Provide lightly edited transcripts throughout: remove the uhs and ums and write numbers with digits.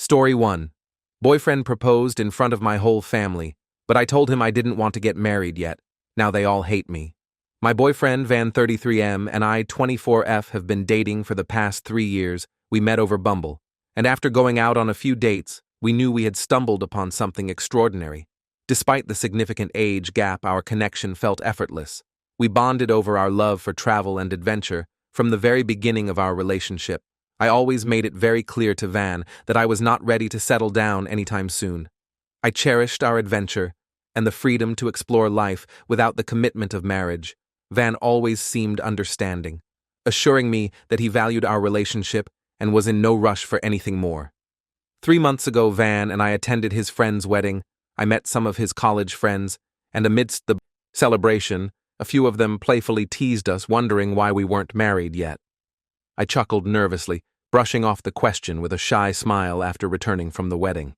Story 1. Boyfriend proposed in front of my whole family, but I told him I didn't want to get married yet. Now they all hate me. My boyfriend, Van 33M, and I, 24F, have been dating for the past 3 years. We met over Bumble, and after going out on a few dates, we knew we had stumbled upon something extraordinary. Despite the significant age gap, our connection felt effortless. We bonded over our love for travel and adventure. From the very beginning of our relationship, I always made it very clear to Van that I was not ready to settle down anytime soon. I cherished our adventure and the freedom to explore life without the commitment of marriage. Van always seemed understanding, assuring me that he valued our relationship and was in no rush for anything more. 3 months ago, Van and I attended his friend's wedding. I met some of his college friends, and amidst the celebration, a few of them playfully teased us, wondering why we weren't married yet. I chuckled nervously, brushing off the question with a shy smile after returning from the wedding.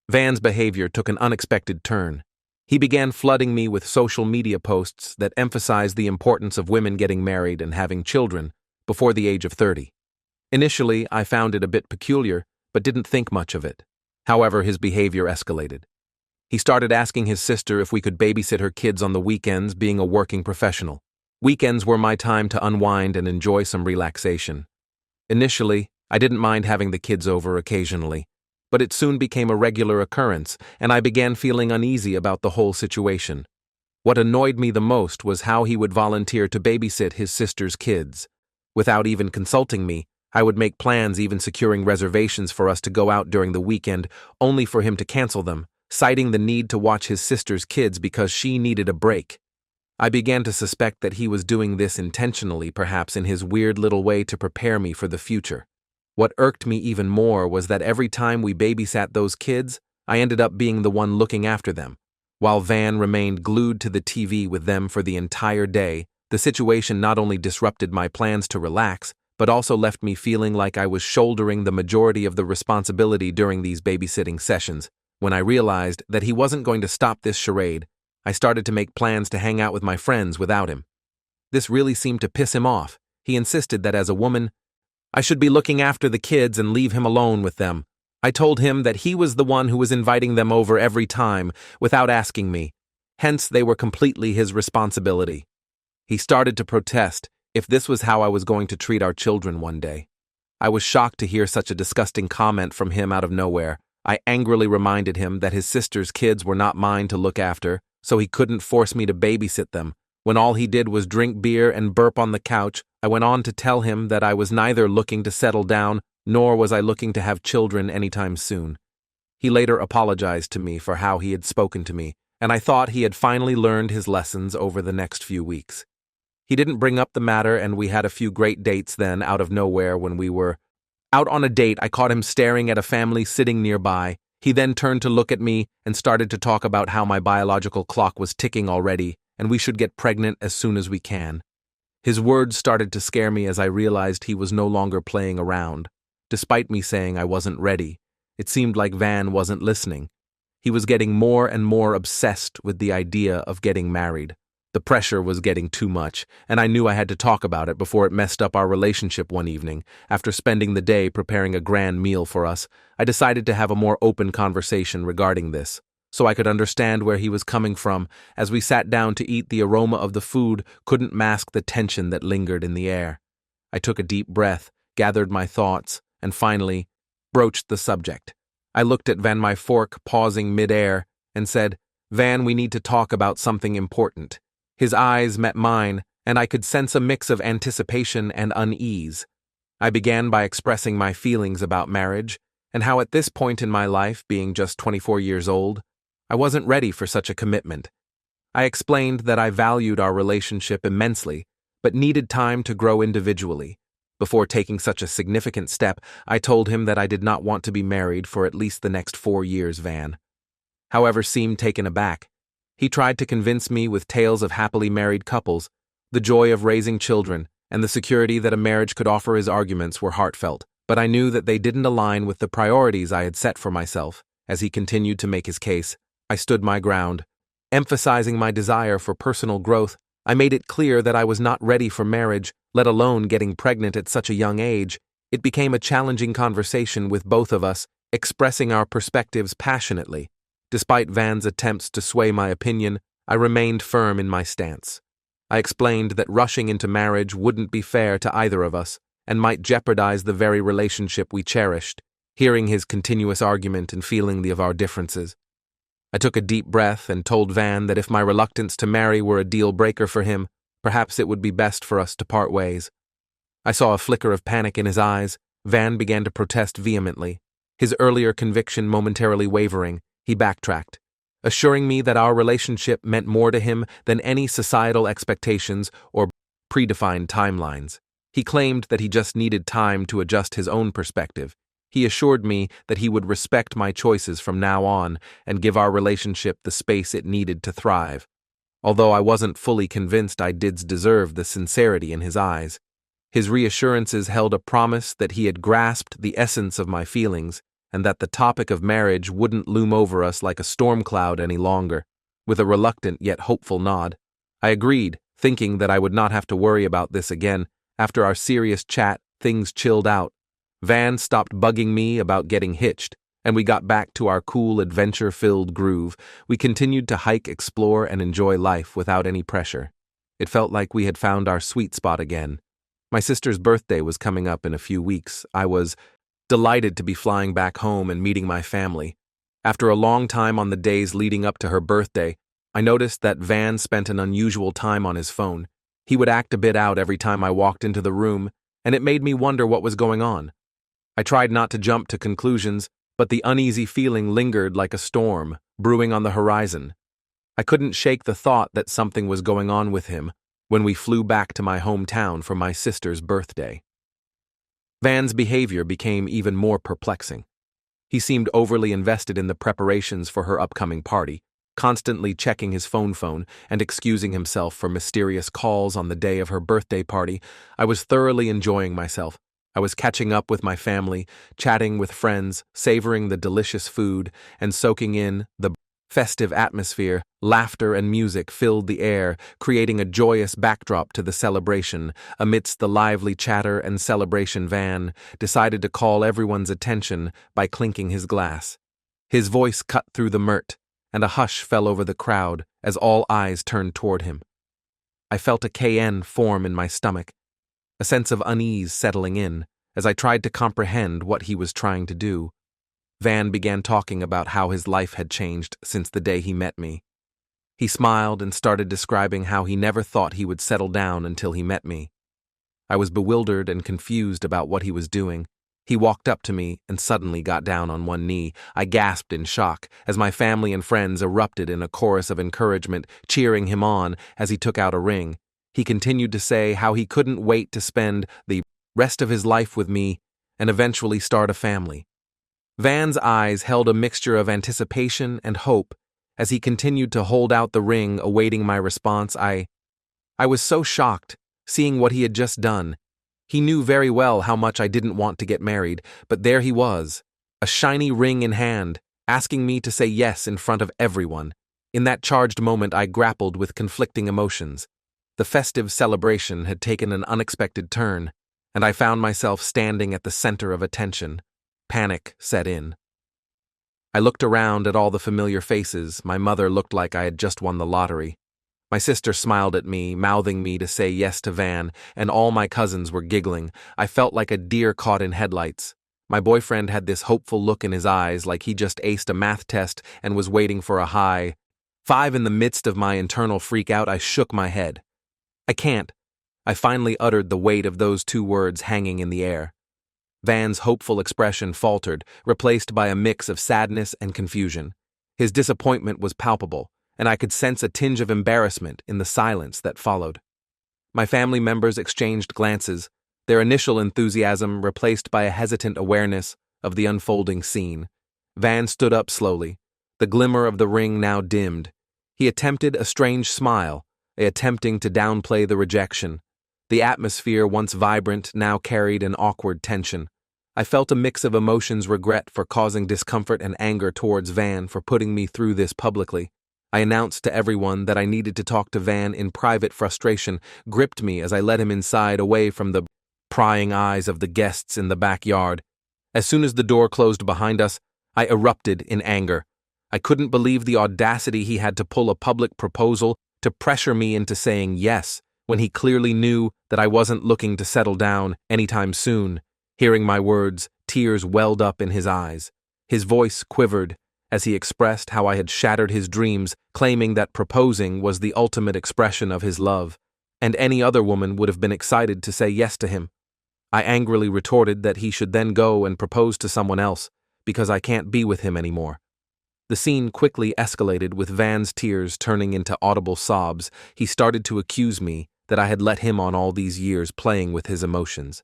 Van's behavior took an unexpected turn. He began flooding me with social media posts that emphasized the importance of women getting married and having children before the age of 30. Initially, I found it a bit peculiar, but didn't think much of it. However, his behavior escalated. He started asking his sister if we could babysit her kids on the weekends, being a working professional. Weekends were my time to unwind and enjoy some relaxation. Initially, I didn't mind having the kids over occasionally, but it soon became a regular occurrence, and I began feeling uneasy about the whole situation. What annoyed me the most was how he would volunteer to babysit his sister's kids. Without even consulting me, I would make plans, even securing reservations for us to go out during the weekend, only for him to cancel them, citing the need to watch his sister's kids because she needed a break. I began to suspect that he was doing this intentionally, perhaps in his weird little way to prepare me for the future. What irked me even more was that every time we babysat those kids, I ended up being the one looking after them. While Van remained glued to the TV with them for the entire day, the situation not only disrupted my plans to relax, but also left me feeling like I was shouldering the majority of the responsibility during these babysitting sessions. When I realized that he wasn't going to stop this charade, I started to make plans to hang out with my friends without him. This really seemed to piss him off. He insisted that as a woman, I should be looking after the kids and leave him alone with them. I told him that he was the one who was inviting them over every time without asking me. Hence, they were completely his responsibility. He started to protest if this was how I was going to treat our children one day. I was shocked to hear such a disgusting comment from him out of nowhere. I angrily reminded him that his sister's kids were not mine to look after, so he couldn't force me to babysit them. When all he did was drink beer and burp on the couch, I went on to tell him that I was neither looking to settle down, nor was I looking to have children anytime soon. He later apologized to me for how he had spoken to me, and I thought he had finally learned his lessons over the next few weeks. He didn't bring up the matter, and we had a few great dates then. Out of nowhere, when we were out on a date, I caught him staring at a family sitting nearby. He then turned to look at me and started to talk about how my biological clock was ticking already, and we should get pregnant as soon as we can. His words started to scare me as I realized he was no longer playing around. Despite me saying I wasn't ready, it seemed like Van wasn't listening. He was getting more and more obsessed with the idea of getting married. The pressure was getting too much, and I knew I had to talk about it before it messed up our relationship. One evening, after spending the day preparing a grand meal for us, I decided to have a more open conversation regarding this, so I could understand where he was coming from. As we sat down to eat, the aroma of the food couldn't mask the tension that lingered in the air. I took a deep breath, gathered my thoughts, and finally broached the subject. I looked at Van, my fork pausing mid-air, and said, "Van, we need to talk about something important." His eyes met mine, and I could sense a mix of anticipation and unease. I began by expressing my feelings about marriage, and how at this point in my life, being just 24 years old, I wasn't ready for such a commitment. I explained that I valued our relationship immensely, but needed time to grow individually. Before taking such a significant step, I told him that I did not want to be married for at least the next 4 years. Van, however, seemed taken aback. He tried to convince me with tales of happily married couples, the joy of raising children, and the security that a marriage could offer. His arguments were heartfelt, but I knew that they didn't align with the priorities I had set for myself. As he continued to make his case, I stood my ground. Emphasizing my desire for personal growth, I made it clear that I was not ready for marriage, let alone getting pregnant at such a young age. It became a challenging conversation with both of us, expressing our perspectives passionately. Despite Van's attempts to sway my opinion, I remained firm in my stance. I explained that rushing into marriage wouldn't be fair to either of us and might jeopardize the very relationship we cherished, hearing his continuous argument and feeling of our differences. I took a deep breath and told Van that if my reluctance to marry were a deal breaker for him, perhaps it would be best for us to part ways. I saw a flicker of panic in his eyes. Van began to protest vehemently. His earlier conviction momentarily wavering, he backtracked, assuring me that our relationship meant more to him than any societal expectations or predefined timelines. He claimed that he just needed time to adjust his own perspective. He assured me that he would respect my choices from now on and give our relationship the space it needed to thrive. Although I wasn't fully convinced I did deserve the sincerity in his eyes, his reassurances held a promise that he had grasped the essence of my feelings and that the topic of marriage wouldn't loom over us like a storm cloud any longer. With a reluctant yet hopeful nod, I agreed, thinking that I would not have to worry about this again. After our serious chat, things chilled out. Van stopped bugging me about getting hitched, and we got back to our cool, adventure-filled groove. We continued to hike, explore, and enjoy life without any pressure. It felt like we had found our sweet spot again. My sister's birthday was coming up in a few weeks. I was delighted to be flying back home and meeting my family. After a long time on the days leading up to her birthday, I noticed that Van spent an unusual time on his phone. He would act a bit out every time I walked into the room, and it made me wonder what was going on. I tried not to jump to conclusions, but the uneasy feeling lingered like a storm brewing on the horizon. I couldn't shake the thought that something was going on with him when we flew back to my hometown for my sister's birthday. Van's behavior became even more perplexing. He seemed overly invested in the preparations for her upcoming party, constantly checking his phone and excusing himself for mysterious calls on the day of her birthday party. I was thoroughly enjoying myself. I was catching up with my family, chatting with friends, savoring the delicious food, and soaking in the festive atmosphere. Laughter and music filled the air, creating a joyous backdrop to the celebration. Amidst the lively chatter and celebration, Van decided to call everyone's attention by clinking his glass. His voice cut through the murk, and a hush fell over the crowd as all eyes turned toward him. I felt a KN form in my stomach, a sense of unease settling in as I tried to comprehend what he was trying to do. Van began talking about how his life had changed since the day he met me. He smiled and started describing how he never thought he would settle down until he met me. I was bewildered and confused about what he was doing. He walked up to me and suddenly got down on one knee. I gasped in shock as my family and friends erupted in a chorus of encouragement, cheering him on as he took out a ring. He continued to say how he couldn't wait to spend the rest of his life with me and eventually start a family. Van's eyes held a mixture of anticipation and hope as he continued to hold out the ring, awaiting my response. I was so shocked, seeing what he had just done. He knew very well how much I didn't want to get married, but there he was, a shiny ring in hand, asking me to say yes in front of everyone. In that charged moment, I grappled with conflicting emotions. The festive celebration had taken an unexpected turn, and I found myself standing at the center of attention. Panic set in. I looked around at all the familiar faces. My mother looked like I had just won the lottery. My sister smiled at me, mouthing me to say yes to Van, and all my cousins were giggling. I felt like a deer caught in headlights. My boyfriend had this hopeful look in his eyes, like he just aced a math test and was waiting for a high 5. In the midst of my internal freakout, I shook my head. I can't. I finally uttered the weight of those two words hanging in the air. Van's hopeful expression faltered, replaced by a mix of sadness and confusion. His disappointment was palpable, and I could sense a tinge of embarrassment in the silence that followed. My family members exchanged glances, their initial enthusiasm replaced by a hesitant awareness of the unfolding scene. Van stood up slowly, the glimmer of the ring now dimmed. He attempted a strange smile, attempting to downplay the rejection. The atmosphere, once vibrant, now carried an awkward tension. I felt a mix of emotions: regret for causing discomfort and anger towards Van for putting me through this publicly. I announced to everyone that I needed to talk to Van in private. Frustration gripped me as I led him inside, away from the prying eyes of the guests in the backyard. As soon as the door closed behind us, I erupted in anger. I couldn't believe the audacity he had to pull a public proposal to pressure me into saying yes, when he clearly knew that I wasn't looking to settle down anytime soon. Hearing my words, tears welled up in his eyes. His voice quivered as he expressed how I had shattered his dreams, claiming that proposing was the ultimate expression of his love, and any other woman would have been excited to say yes to him. I angrily retorted that he should then go and propose to someone else, because I can't be with him anymore. The scene quickly escalated, with Van's tears turning into audible sobs. He started to accuse me that I had let him on all these years, playing with his emotions.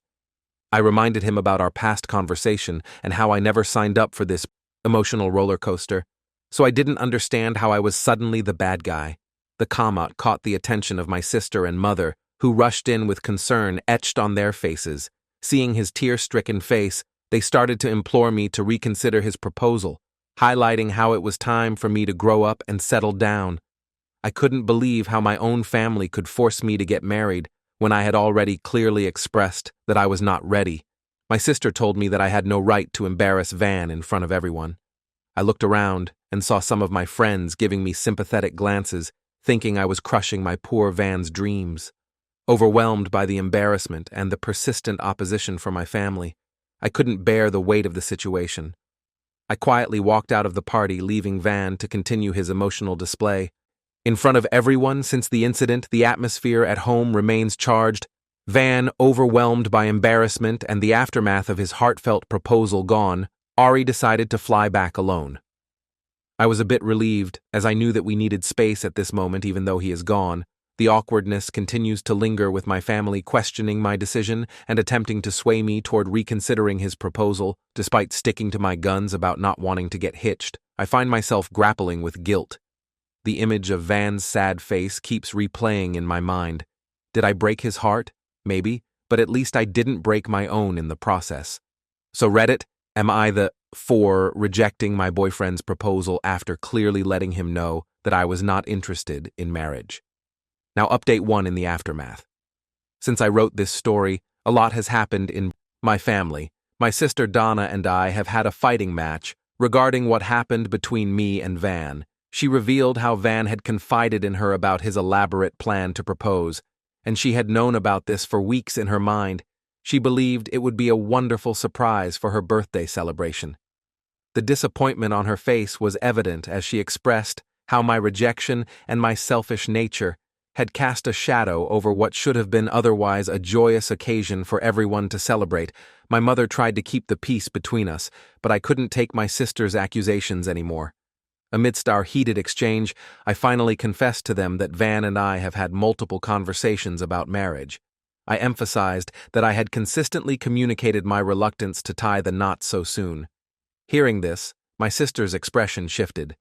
I reminded him about our past conversation and how I never signed up for this emotional roller coaster, so I didn't understand how I was suddenly the bad guy. The comment caught the attention of my sister and mother, who rushed in with concern etched on their faces. Seeing his tear-stricken face, they started to implore me to reconsider his proposal, highlighting how it was time for me to grow up and settle down. I couldn't believe how my own family could force me to get married when I had already clearly expressed that I was not ready. My sister told me that I had no right to embarrass Van in front of everyone. I looked around and saw some of my friends giving me sympathetic glances, thinking I was crushing my poor Van's dreams. Overwhelmed by the embarrassment and the persistent opposition from my family, I couldn't bear the weight of the situation. I quietly walked out of the party, leaving Van to continue his emotional display. In front of everyone since the incident, the atmosphere at home remains charged. Van, overwhelmed by embarrassment and the aftermath of his heartfelt proposal gone, Ari decided to fly back alone. I was a bit relieved, as I knew that we needed space at this moment even though he is gone. The awkwardness continues to linger, with my family questioning my decision and attempting to sway me toward reconsidering his proposal, despite sticking to my guns about not wanting to get hitched. I find myself grappling with guilt. The image of Van's sad face keeps replaying in my mind. Did I break his heart? Maybe, but at least I didn't break my own in the process. So Reddit, am I the for rejecting my boyfriend's proposal after clearly letting him know that I was not interested in marriage? Now, update 1 in the aftermath. Since I wrote this story, a lot has happened in my family. My sister Donna and I have had a fighting match regarding what happened between me and Van. She revealed how Van had confided in her about his elaborate plan to propose, and she had known about this for weeks in her mind. She believed it would be a wonderful surprise for her birthday celebration. The disappointment on her face was evident as she expressed how my rejection and my selfish nature had cast a shadow over what should have been otherwise a joyous occasion for everyone to celebrate. My mother tried to keep the peace between us, but I couldn't take my sister's accusations anymore. Amidst our heated exchange, I finally confessed to them that Van and I have had multiple conversations about marriage. I emphasized that I had consistently communicated my reluctance to tie the knot so soon. Hearing this, my sister's expression shifted.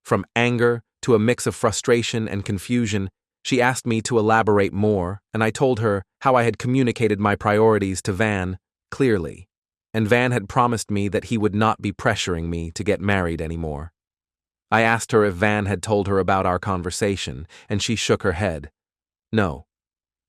From anger to a mix of frustration and confusion, she asked me to elaborate more, and I told her how I had communicated my priorities to Van clearly, and Van had promised me that he would not be pressuring me to get married anymore. I asked her if Van had told her about our conversation, and she shook her head. No.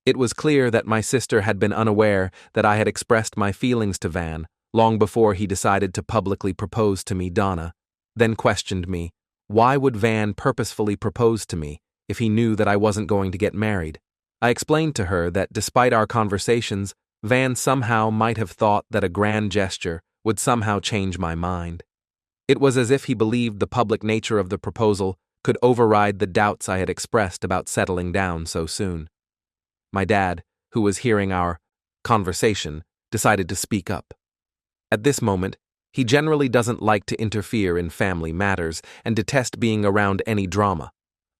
It was clear that my sister had been unaware that I had expressed my feelings to Van long before he decided to publicly propose to me. Donna then questioned me. Why would Van purposefully propose to me if he knew that I wasn't going to get married? I explained to her that despite our conversations, Van somehow might have thought that a grand gesture would somehow change my mind. It was as if he believed the public nature of the proposal could override the doubts I had expressed about settling down so soon. My dad, who was hearing our conversation, decided to speak up. At this moment, he generally doesn't like to interfere in family matters and detests being around any drama.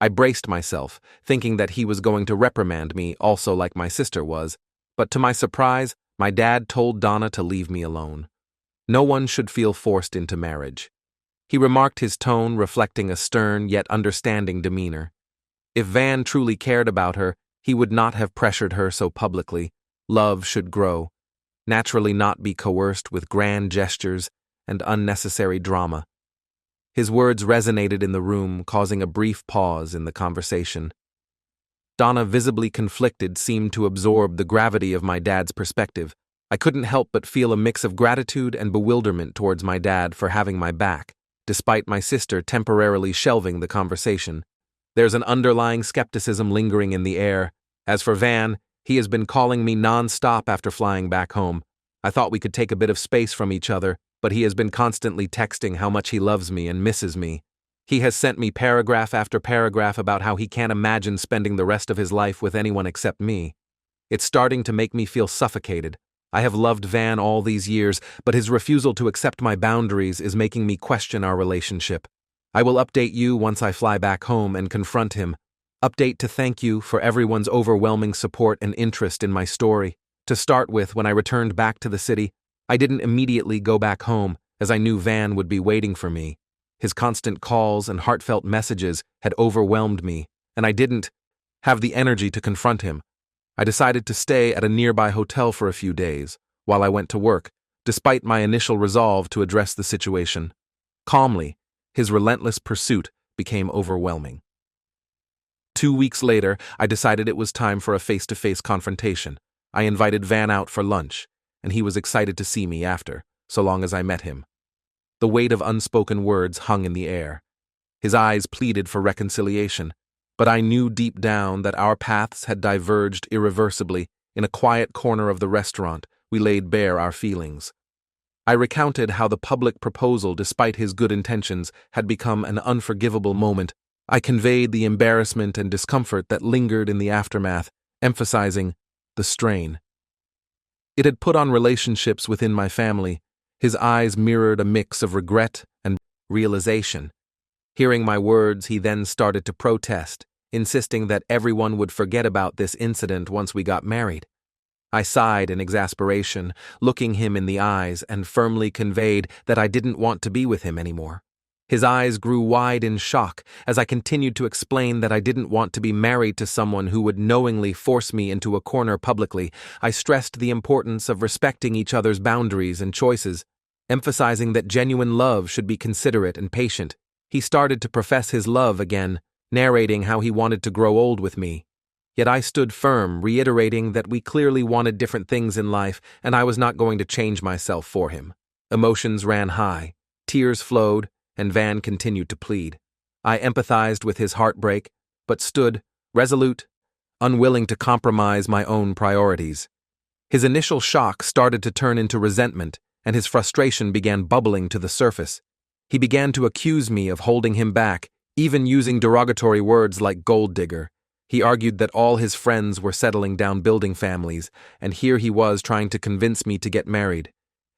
I braced myself, thinking that he was going to reprimand me, also like my sister was, but to my surprise, my dad told Donna to leave me alone. No one should feel forced into marriage. He remarked, his tone reflecting a stern yet understanding demeanor. If Van truly cared about her, he would not have pressured her so publicly. Love should grow, naturally, not be coerced with grand gestures and unnecessary drama. His words resonated in the room, causing a brief pause in the conversation. Donna, visibly conflicted, seemed to absorb the gravity of my dad's perspective. I couldn't help but feel a mix of gratitude and bewilderment towards my dad for having my back, despite my sister temporarily shelving the conversation. There's an underlying skepticism lingering in the air. As for Van, he has been calling me non-stop after flying back home. I thought we could take a bit of space from each other, but he has been constantly texting how much he loves me and misses me. He has sent me paragraph after paragraph about how he can't imagine spending the rest of his life with anyone except me. It's starting to make me feel suffocated. I have loved Van all these years, but his refusal to accept my boundaries is making me question our relationship. I will update you once I fly back home and confront him. Update to thank you for everyone's overwhelming support and interest in my story. To start with, when I returned back to the city, I didn't immediately go back home, as I knew Van would be waiting for me. His constant calls and heartfelt messages had overwhelmed me, and I didn't have the energy to confront him. I decided to stay at a nearby hotel for a few days, while I went to work, despite my initial resolve to address the situation. Calmly, his relentless pursuit became overwhelming. 2 weeks later, I decided it was time for a face-to-face confrontation. I invited Van out for lunch, and he was excited to see me after, so long as I met him. The weight of unspoken words hung in the air. His eyes pleaded for reconciliation, but I knew deep down that our paths had diverged irreversibly. In a quiet corner of the restaurant, we laid bare our feelings. I recounted how the public proposal, despite his good intentions, had become an unforgivable moment. I conveyed the embarrassment and discomfort that lingered in the aftermath, emphasizing the strain it had put on relationships within my family. His eyes mirrored a mix of regret and realization. Hearing my words, he then started to protest, insisting that everyone would forget about this incident once we got married. I sighed in exasperation, looking him in the eyes, and firmly conveyed that I didn't want to be with him anymore. His eyes grew wide in shock as I continued to explain that I didn't want to be married to someone who would knowingly force me into a corner publicly. I stressed the importance of respecting each other's boundaries and choices, emphasizing that genuine love should be considerate and patient. He started to profess his love again, narrating how he wanted to grow old with me. Yet I stood firm, reiterating that we clearly wanted different things in life, and I was not going to change myself for him. Emotions ran high, tears flowed, and Van continued to plead. I empathized with his heartbreak, but stood, resolute, unwilling to compromise my own priorities. His initial shock started to turn into resentment, and his frustration began bubbling to the surface. He began to accuse me of holding him back, even using derogatory words like gold digger. He argued that all his friends were settling down building families, and here he was trying to convince me to get married.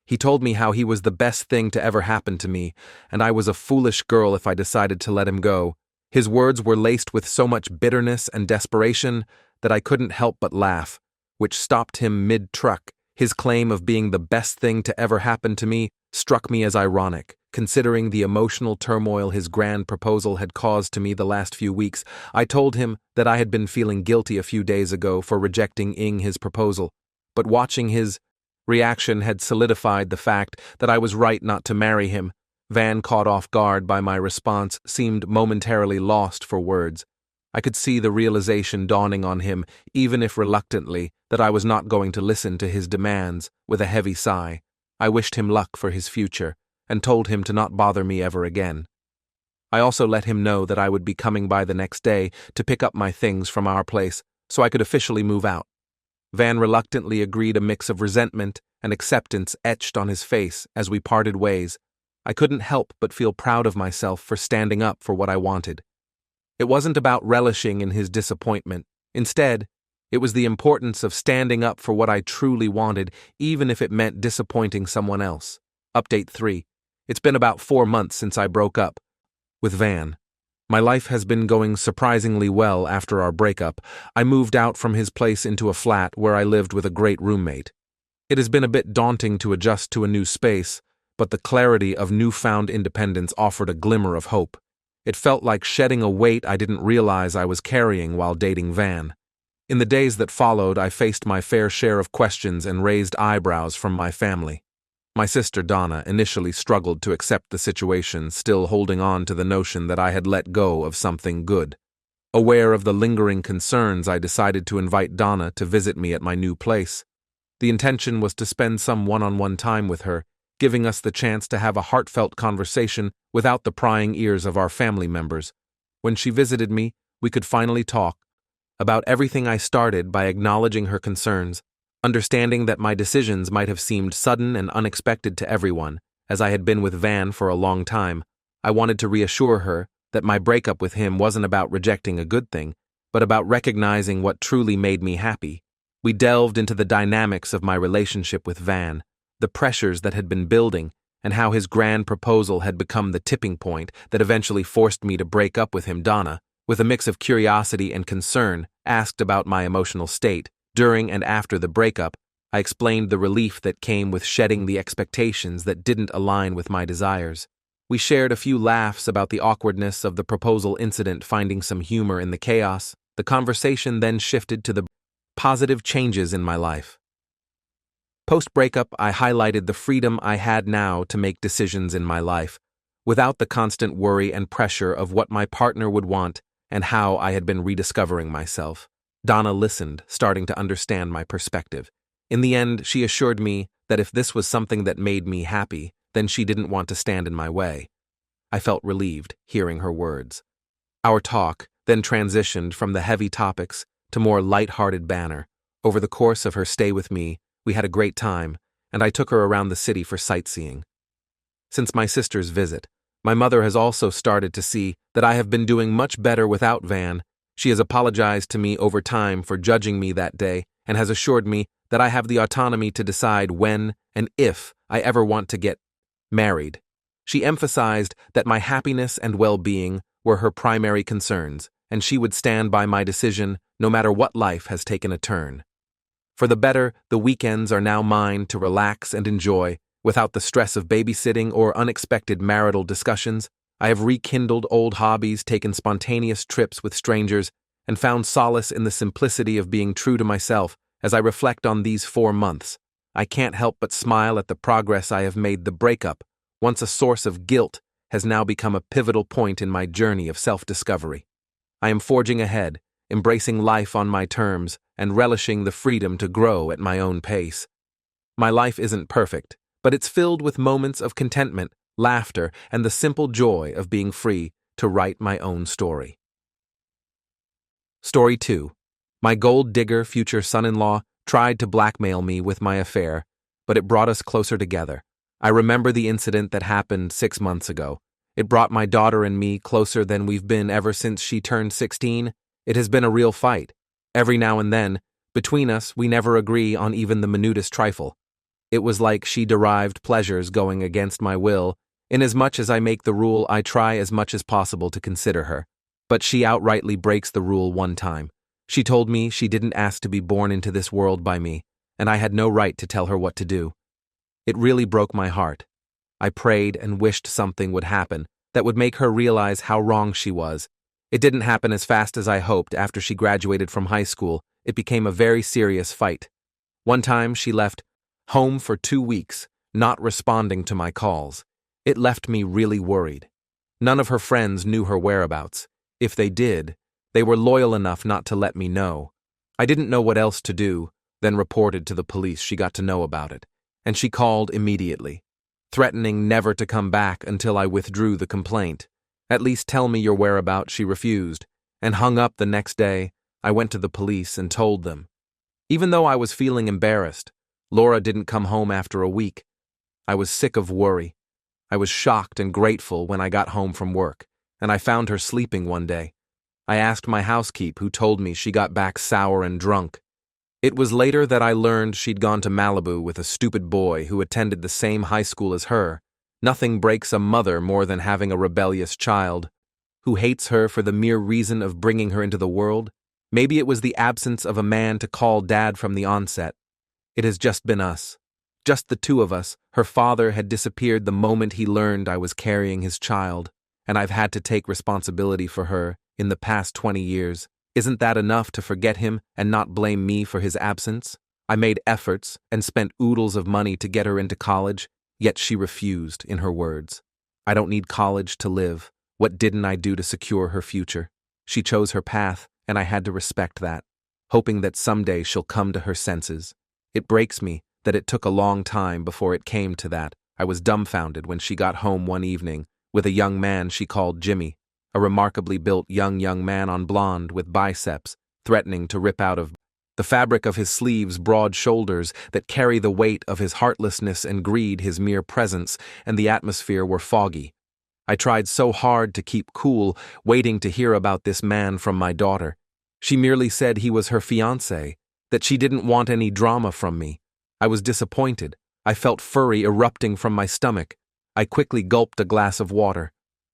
He told me how he was the best thing to ever happen to me, and I was a foolish girl if I decided to let him go. His words were laced with so much bitterness and desperation that I couldn't help but laugh, which stopped him mid-truck. His claim of being the best thing to ever happen to me struck me as ironic, considering the emotional turmoil his grand proposal had caused to me the last few weeks. I told him that I had been feeling guilty a few days ago for rejecting his proposal, but watching his reaction had solidified the fact that I was right not to marry him. Van, caught off guard by my response, seemed momentarily lost for words. I could see the realization dawning on him, even if reluctantly, that I was not going to listen to his demands. With a heavy sigh, I wished him luck for his future, and told him to not bother me ever again. I also let him know that I would be coming by the next day to pick up my things from our place, so I could officially move out. Van reluctantly agreed, a mix of resentment and acceptance etched on his face as we parted ways. I couldn't help but feel proud of myself for standing up for what I wanted. It wasn't about relishing in his disappointment. Instead, it was the importance of standing up for what I truly wanted, even if it meant disappointing someone else. Update 3. It's been about 4 months since I broke up with Van. My life has been going surprisingly well after our breakup. I moved out from his place into a flat where I lived with a great roommate. It has been a bit daunting to adjust to a new space, but the clarity of newfound independence offered a glimmer of hope. It felt like shedding a weight I didn't realize I was carrying while dating Van. In the days that followed, I faced my fair share of questions and raised eyebrows from my family. My sister Donna initially struggled to accept the situation, still holding on to the notion that I had let go of something good. Aware of the lingering concerns, I decided to invite Donna to visit me at my new place. The intention was to spend some one-on-one time with her, giving us the chance to have a heartfelt conversation without the prying ears of our family members. When she visited me, we could finally talk about everything. I started by acknowledging her concerns, understanding that my decisions might have seemed sudden and unexpected to everyone. As I had been with Van for a long time, I wanted to reassure her that my breakup with him wasn't about rejecting a good thing, but about recognizing what truly made me happy. We delved into the dynamics of my relationship with Van, the pressures that had been building, and how his grand proposal had become the tipping point that eventually forced me to break up with him. Donna, with a mix of curiosity and concern, asked about my emotional state. During and after the breakup, I explained the relief that came with shedding the expectations that didn't align with my desires. We shared a few laughs about the awkwardness of the proposal incident, finding some humor in the chaos. The conversation then shifted to the positive changes in my life. Post-breakup, I highlighted the freedom I had now to make decisions in my life, without the constant worry and pressure of what my partner would want and how I had been rediscovering myself. Donna listened, starting to understand my perspective. In the end, she assured me that if this was something that made me happy, then she didn't want to stand in my way. I felt relieved hearing her words. Our talk then transitioned from the heavy topics to more light-hearted banter. Over the course of her stay with me, we had a great time, and I took her around the city for sightseeing. Since my sister's visit, my mother has also started to see that I have been doing much better without Van. She has apologized to me over time for judging me that day and has assured me that I have the autonomy to decide when and if I ever want to get married. She emphasized that my happiness and well-being were her primary concerns, and she would stand by my decision no matter what life has taken a turn. For the better, the weekends are now mine to relax and enjoy, without the stress of babysitting or unexpected marital discussions. I have rekindled old hobbies, taken spontaneous trips with strangers, and found solace in the simplicity of being true to myself. As I reflect on these 4 months, I can't help but smile at the progress I have made. The breakup, once a source of guilt, has now become a pivotal point in my journey of self-discovery. I am forging ahead, embracing life on my terms, and relishing the freedom to grow at my own pace. My life isn't perfect, but it's filled with moments of contentment, laughter, and the simple joy of being free to write my own story. Story 2. My gold-digger future son-in-law tried to blackmail me with my affair, but it brought us closer together. I remember the incident that happened 6 months ago. It brought my daughter and me closer than we've been ever since she turned 16. It has been a real fight. Every now and then, between us, we never agree on even the minutest trifle. It was like she derived pleasures going against my will. Inasmuch as I make the rule, I try as much as possible to consider her. But she outrightly breaks the rule one time. She told me she didn't ask to be born into this world by me, and I had no right to tell her what to do. It really broke my heart. I prayed and wished something would happen that would make her realize how wrong she was. It didn't happen as fast as I hoped. After she graduated from high school, it became a very serious fight. One time she left home for 2 weeks, not responding to my calls. It left me really worried. None of her friends knew her whereabouts. If they did, they were loyal enough not to let me know. I didn't know what else to do, then reported to the police. She got to know about it, and she called immediately, threatening never to come back until I withdrew the complaint. At least tell me your whereabouts. She refused, and hung up. The next day, I went to the police and told them. Even though I was feeling embarrassed, Laura didn't come home after a week. I was sick of worry. I was shocked and grateful when I got home from work, and I found her sleeping one day. I asked my housekeep, who told me she got back sour and drunk. It was later that I learned she'd gone to Malibu with a stupid boy who attended the same high school as her. Nothing breaks a mother more than having a rebellious child who hates her for the mere reason of bringing her into the world. Maybe it was the absence of a man to call dad from the onset. It has just been us. Just the two of us. Her father had disappeared the moment he learned I was carrying his child, and I've had to take responsibility for her in the past 20 years. Isn't that enough to forget him and not blame me for his absence? I made efforts and spent oodles of money to get her into college, yet she refused, in her words. I don't need college to live. What didn't I do to secure her future? She chose her path, and I had to respect that, hoping that someday she'll come to her senses. It breaks me that it took a long time before it came to that. I was dumbfounded when she got home one evening with a young man she called Jimmy, a remarkably built young man on blonde with biceps, threatening to rip out of the fabric of his sleeves broad shoulders that carry the weight of his heartlessness and greed. His mere presence and the atmosphere were foggy. I tried so hard to keep cool, waiting to hear about this man from my daughter. She merely said he was her fiancé, that she didn't want any drama from me. I was disappointed. I felt fury erupting from my stomach. I quickly gulped a glass of water.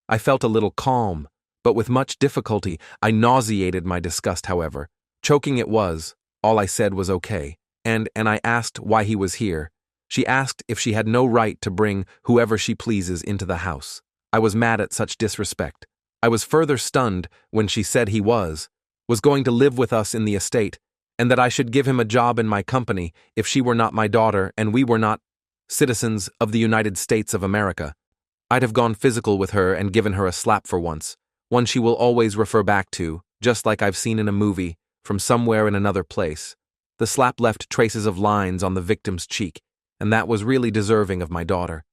I felt a little calm, but with much difficulty I nauseated my disgust, however. Choking it was. All I said was okay, and I asked why he was here. She asked if she had no right to bring whoever she pleases into the house. I was mad at such disrespect. I was further stunned when she said he was going to live with us in the estate, and that I should give him a job in my company if she were not my daughter and we were not citizens of the United States of America. I'd have gone physical with her and given her a slap for once, one she will always refer back to, just like I've seen in a movie, from somewhere in another place. The slap left traces of lines on the victim's cheek, and that was really deserving of my daughter.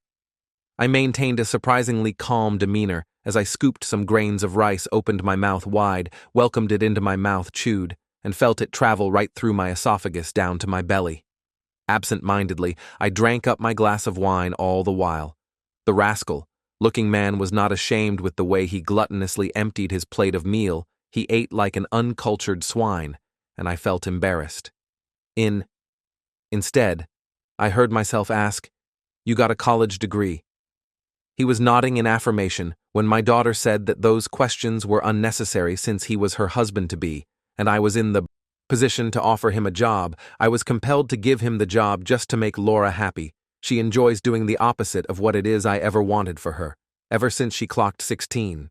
I maintained a surprisingly calm demeanor as I scooped some grains of rice, opened my mouth wide, welcomed it into my mouth, chewed, and felt it travel right through my esophagus down to my belly. Absent-mindedly, I drank up my glass of wine all the while. The rascal-looking man was not ashamed with the way he gluttonously emptied his plate of meal. He ate like an uncultured swine, and I felt embarrassed. Instead, I heard myself ask, "You got a college degree?" He was nodding in affirmation when my daughter said that those questions were unnecessary since he was her husband-to-be, and I was in the position to offer him a job. I was compelled to give him the job just to make Laura happy. She enjoys doing the opposite of what it is I ever wanted for her, ever since she clocked 16.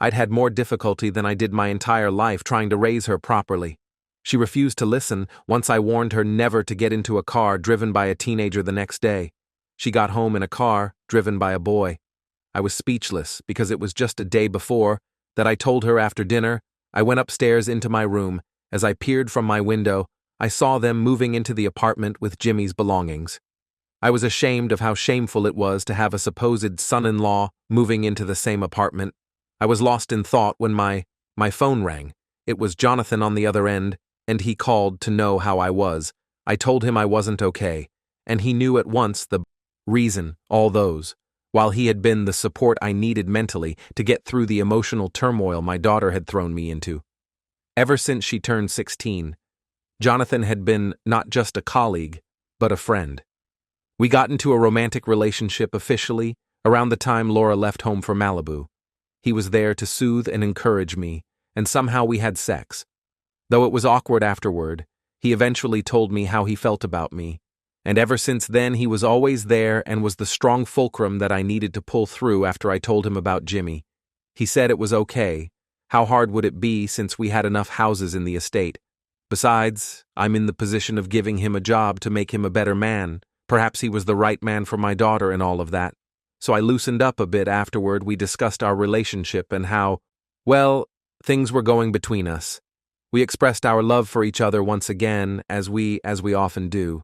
I'd had more difficulty than I did my entire life trying to raise her properly. She refused to listen once I warned her never to get into a car driven by a teenager the next day. She got home in a car driven by a boy. I was speechless because it was just a day before that I told her after dinner. I went upstairs into my room. As I peered from my window, I saw them moving into the apartment with Jimmy's belongings. I was ashamed of how shameful it was to have a supposed son-in-law moving into the same apartment. I was lost in thought when my phone rang. It was Jonathan on the other end, and he called to know how I was. I told him I wasn't okay, and he knew at once the reason, all those, while he had been the support I needed mentally to get through the emotional turmoil my daughter had thrown me into. Ever since she turned 16, Jonathan had been not just a colleague, but a friend. We got into a romantic relationship officially around the time Laura left home for Malibu. He was there to soothe and encourage me, and somehow we had sex. Though it was awkward afterward, he eventually told me how he felt about me, and ever since then he was always there and was the strong fulcrum that I needed to pull through after I told him about Jimmy. He said it was okay. How hard would it be since we had enough houses in the estate? Besides, I'm in the position of giving him a job to make him a better man. Perhaps he was the right man for my daughter and all of that. So I loosened up a bit afterward. We discussed our relationship and how, well, things were going between us. We expressed our love for each other once again, as we often do.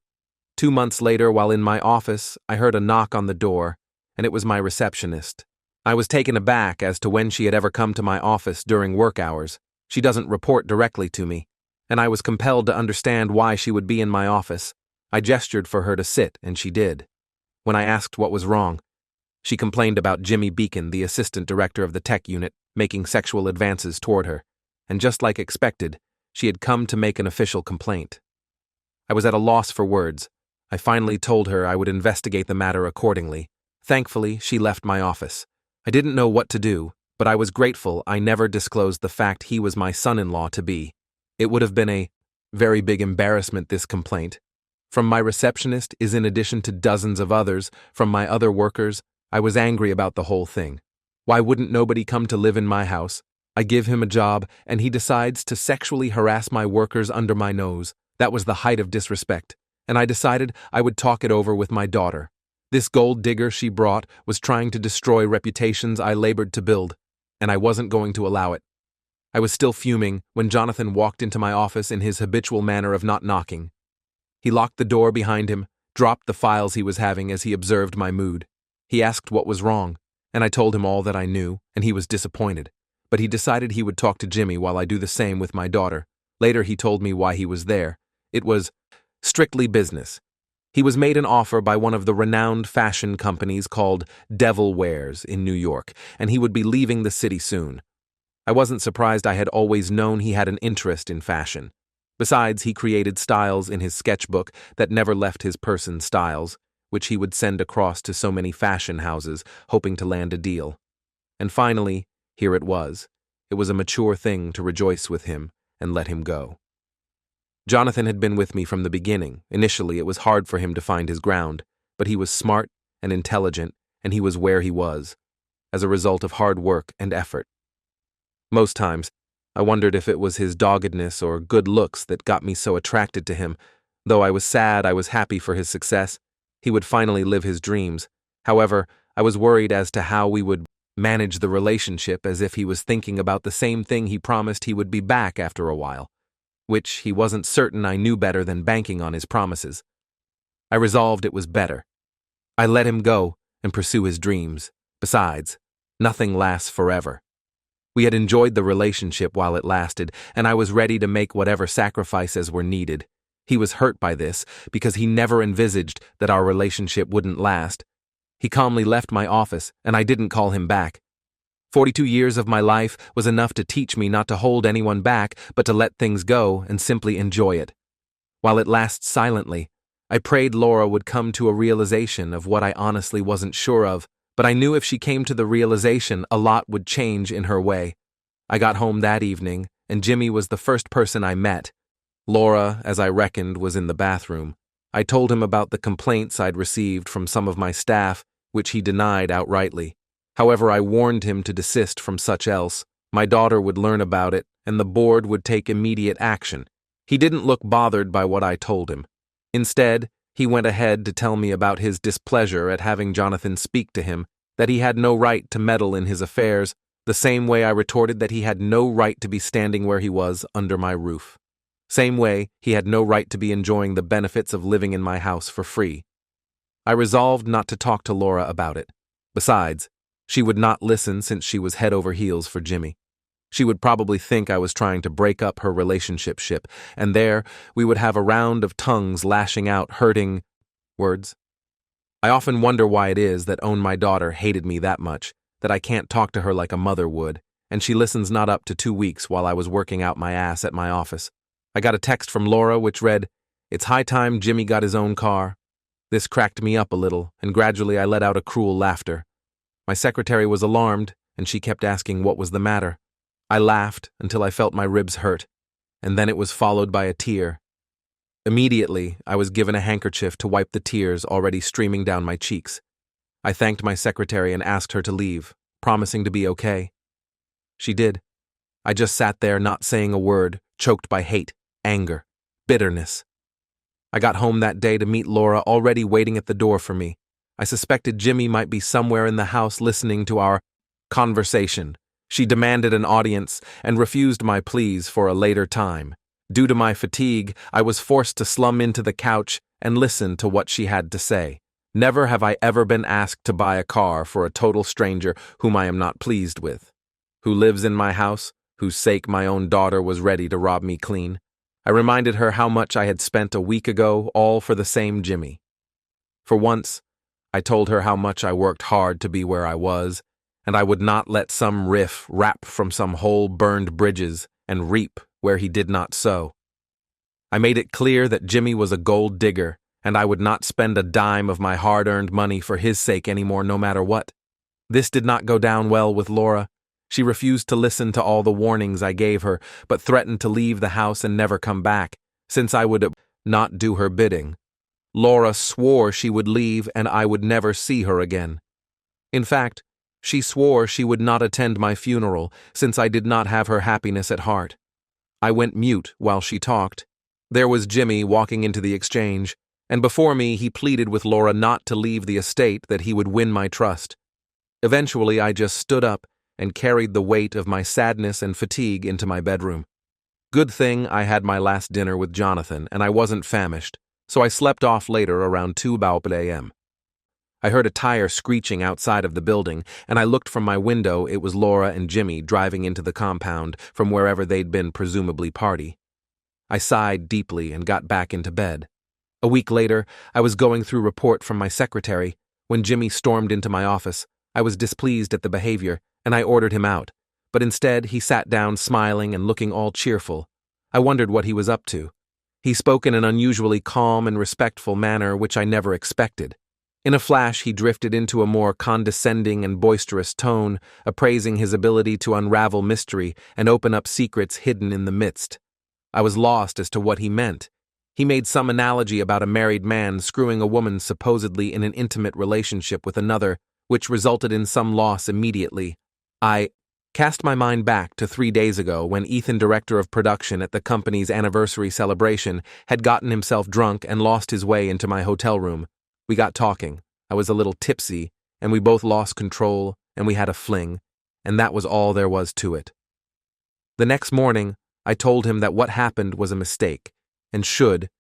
2 months later, while in my office, I heard a knock on the door, and it was my receptionist. I was taken aback as to when she had ever come to my office during work hours. She doesn't report directly to me, and I was compelled to understand why she would be in my office. I gestured for her to sit, and she did. When I asked what was wrong, she complained about Jimmy Beacon, the assistant director of the tech unit, making sexual advances toward her, and just like expected, she had come to make an official complaint. I was at a loss for words. I finally told her I would investigate the matter accordingly. Thankfully, she left my office. I didn't know what to do, but I was grateful I never disclosed the fact he was my son-in-law-to-be. It would have been a very big embarrassment, this complaint. From my receptionist is in addition to dozens of others from my other workers. I was angry about the whole thing. Why wouldn't nobody come to live in my house? I give him a job, and he decides to sexually harass my workers under my nose. That was the height of disrespect, and I decided I would talk it over with my daughter. This gold digger she brought was trying to destroy reputations I labored to build, and I wasn't going to allow it. I was still fuming when Jonathan walked into my office in his habitual manner of not knocking. He locked the door behind him, dropped the files he was having as he observed my mood. He asked what was wrong, and I told him all that I knew, and he was disappointed. But he decided he would talk to Jimmy while I do the same with my daughter. Later he told me why he was there. It was strictly business. He was made an offer by one of the renowned fashion companies called Devil Wears in New York, and he would be leaving the city soon. I wasn't surprised. I had always known he had an interest in fashion. Besides, he created styles in his sketchbook that never left his person styles, which he would send across to so many fashion houses, hoping to land a deal. And finally, here it was. It was a mature thing to rejoice with him and let him go. Jonathan had been with me from the beginning. Initially, it was hard for him to find his ground, but he was smart and intelligent, and he was where he was, as a result of hard work and effort. Most times, I wondered if it was his doggedness or good looks that got me so attracted to him. Though I was sad, I was happy for his success. He would finally live his dreams. However, I was worried as to how we would manage the relationship, as if he was thinking about the same thing he promised he would be back after a while, which he wasn't certain I knew better than banking on his promises. I resolved it was better. I let him go and pursue his dreams. Besides, nothing lasts forever. We had enjoyed the relationship while it lasted, and I was ready to make whatever sacrifices were needed. He was hurt by this because he never envisaged that our relationship wouldn't last. He calmly left my office, and I didn't call him back. 42 years of my life was enough to teach me not to hold anyone back, but to let things go and simply enjoy it. While it lasts silently, I prayed Laura would come to a realization of what I honestly wasn't sure of, but I knew if she came to the realization, a lot would change in her way. I got home that evening, and Jimmy was the first person I met. Laura, as I reckoned, was in the bathroom. I told him about the complaints I'd received from some of my staff, which he denied outrightly. However, I warned him to desist from such else. My daughter would learn about it, and the board would take immediate action. He didn't look bothered by what I told him. Instead, he went ahead to tell me about his displeasure at having Jonathan speak to him, that he had no right to meddle in his affairs, the same way I retorted that he had no right to be standing where he was under my roof. Same way he had no right to be enjoying the benefits of living in my house for free. I resolved not to talk to Laura about it. Besides, she would not listen since she was head over heels for Jimmy. She would probably think I was trying to break up her relationship ship, and there we would have a round of tongues lashing out hurting words. I often wonder why it is that my daughter hated me that much, that I can't talk to her like a mother would, and she listens not up to 2 weeks while I was working out my ass at my office. I got a text from Laura which read, "It's high time Jimmy got his own car." This cracked me up a little, and gradually I let out a cruel laughter. My secretary was alarmed, and she kept asking what was the matter. I laughed until I felt my ribs hurt, and then it was followed by a tear. Immediately, I was given a handkerchief to wipe the tears already streaming down my cheeks. I thanked my secretary and asked her to leave, promising to be okay. She did. I just sat there not saying a word, choked by hate, anger, bitterness. I got home that day to meet Laura already waiting at the door for me. I suspected Jimmy might be somewhere in the house listening to our conversation. She demanded an audience and refused my pleas for a later time. Due to my fatigue, I was forced to slump into the couch and listen to what she had to say. Never have I ever been asked to buy a car for a total stranger whom I am not pleased with, who lives in my house, whose sake my own daughter was ready to rob me clean. I reminded her how much I had spent a week ago, all for the same Jimmy. For once, I told her how much I worked hard to be where I was, and I would not let some riff rap from some hole burned bridges and reap where he did not sow. I made it clear that Jimmy was a gold digger, and I would not spend a dime of my hard-earned money for his sake anymore, no matter what. This did not go down well with Laura. She refused to listen to all the warnings I gave her, but threatened to leave the house and never come back, since I would not do her bidding. Laura swore she would leave and I would never see her again. In fact, she swore she would not attend my funeral, since I did not have her happiness at heart. I went mute while she talked. There was Jimmy walking into the exchange, and before me he pleaded with Laura not to leave the estate, that he would win my trust. Eventually I just stood up and carried the weight of my sadness and fatigue into my bedroom. Good thing I had my last dinner with Jonathan, and I wasn't famished. so I slept off later around 2 a.m. I heard a tire screeching outside of the building, and I looked from my window. It was Laura and Jimmy driving into the compound from wherever they'd been presumably party. I sighed deeply and got back into bed. A week later, I was going through report from my secretary when Jimmy stormed into my office. I was displeased at the behavior, and I ordered him out, but instead he sat down smiling and looking all cheerful. I wondered what he was up to. He spoke in an unusually calm and respectful manner which I never expected. In a flash, he drifted into a more condescending and boisterous tone, appraising his ability to unravel mystery and open up secrets hidden in the midst. I was lost as to what he meant. He made some analogy about a married man screwing a woman supposedly in an intimate relationship with another, which resulted in some loss immediately. I cast my mind back to 3 days ago when Ethan, director of production at the company's anniversary celebration, had gotten himself drunk and lost his way into my hotel room. We got talking. I was a little tipsy, and we both lost control, and we had a fling, and that was all there was to it. The next morning, I told him that what happened was a mistake, and should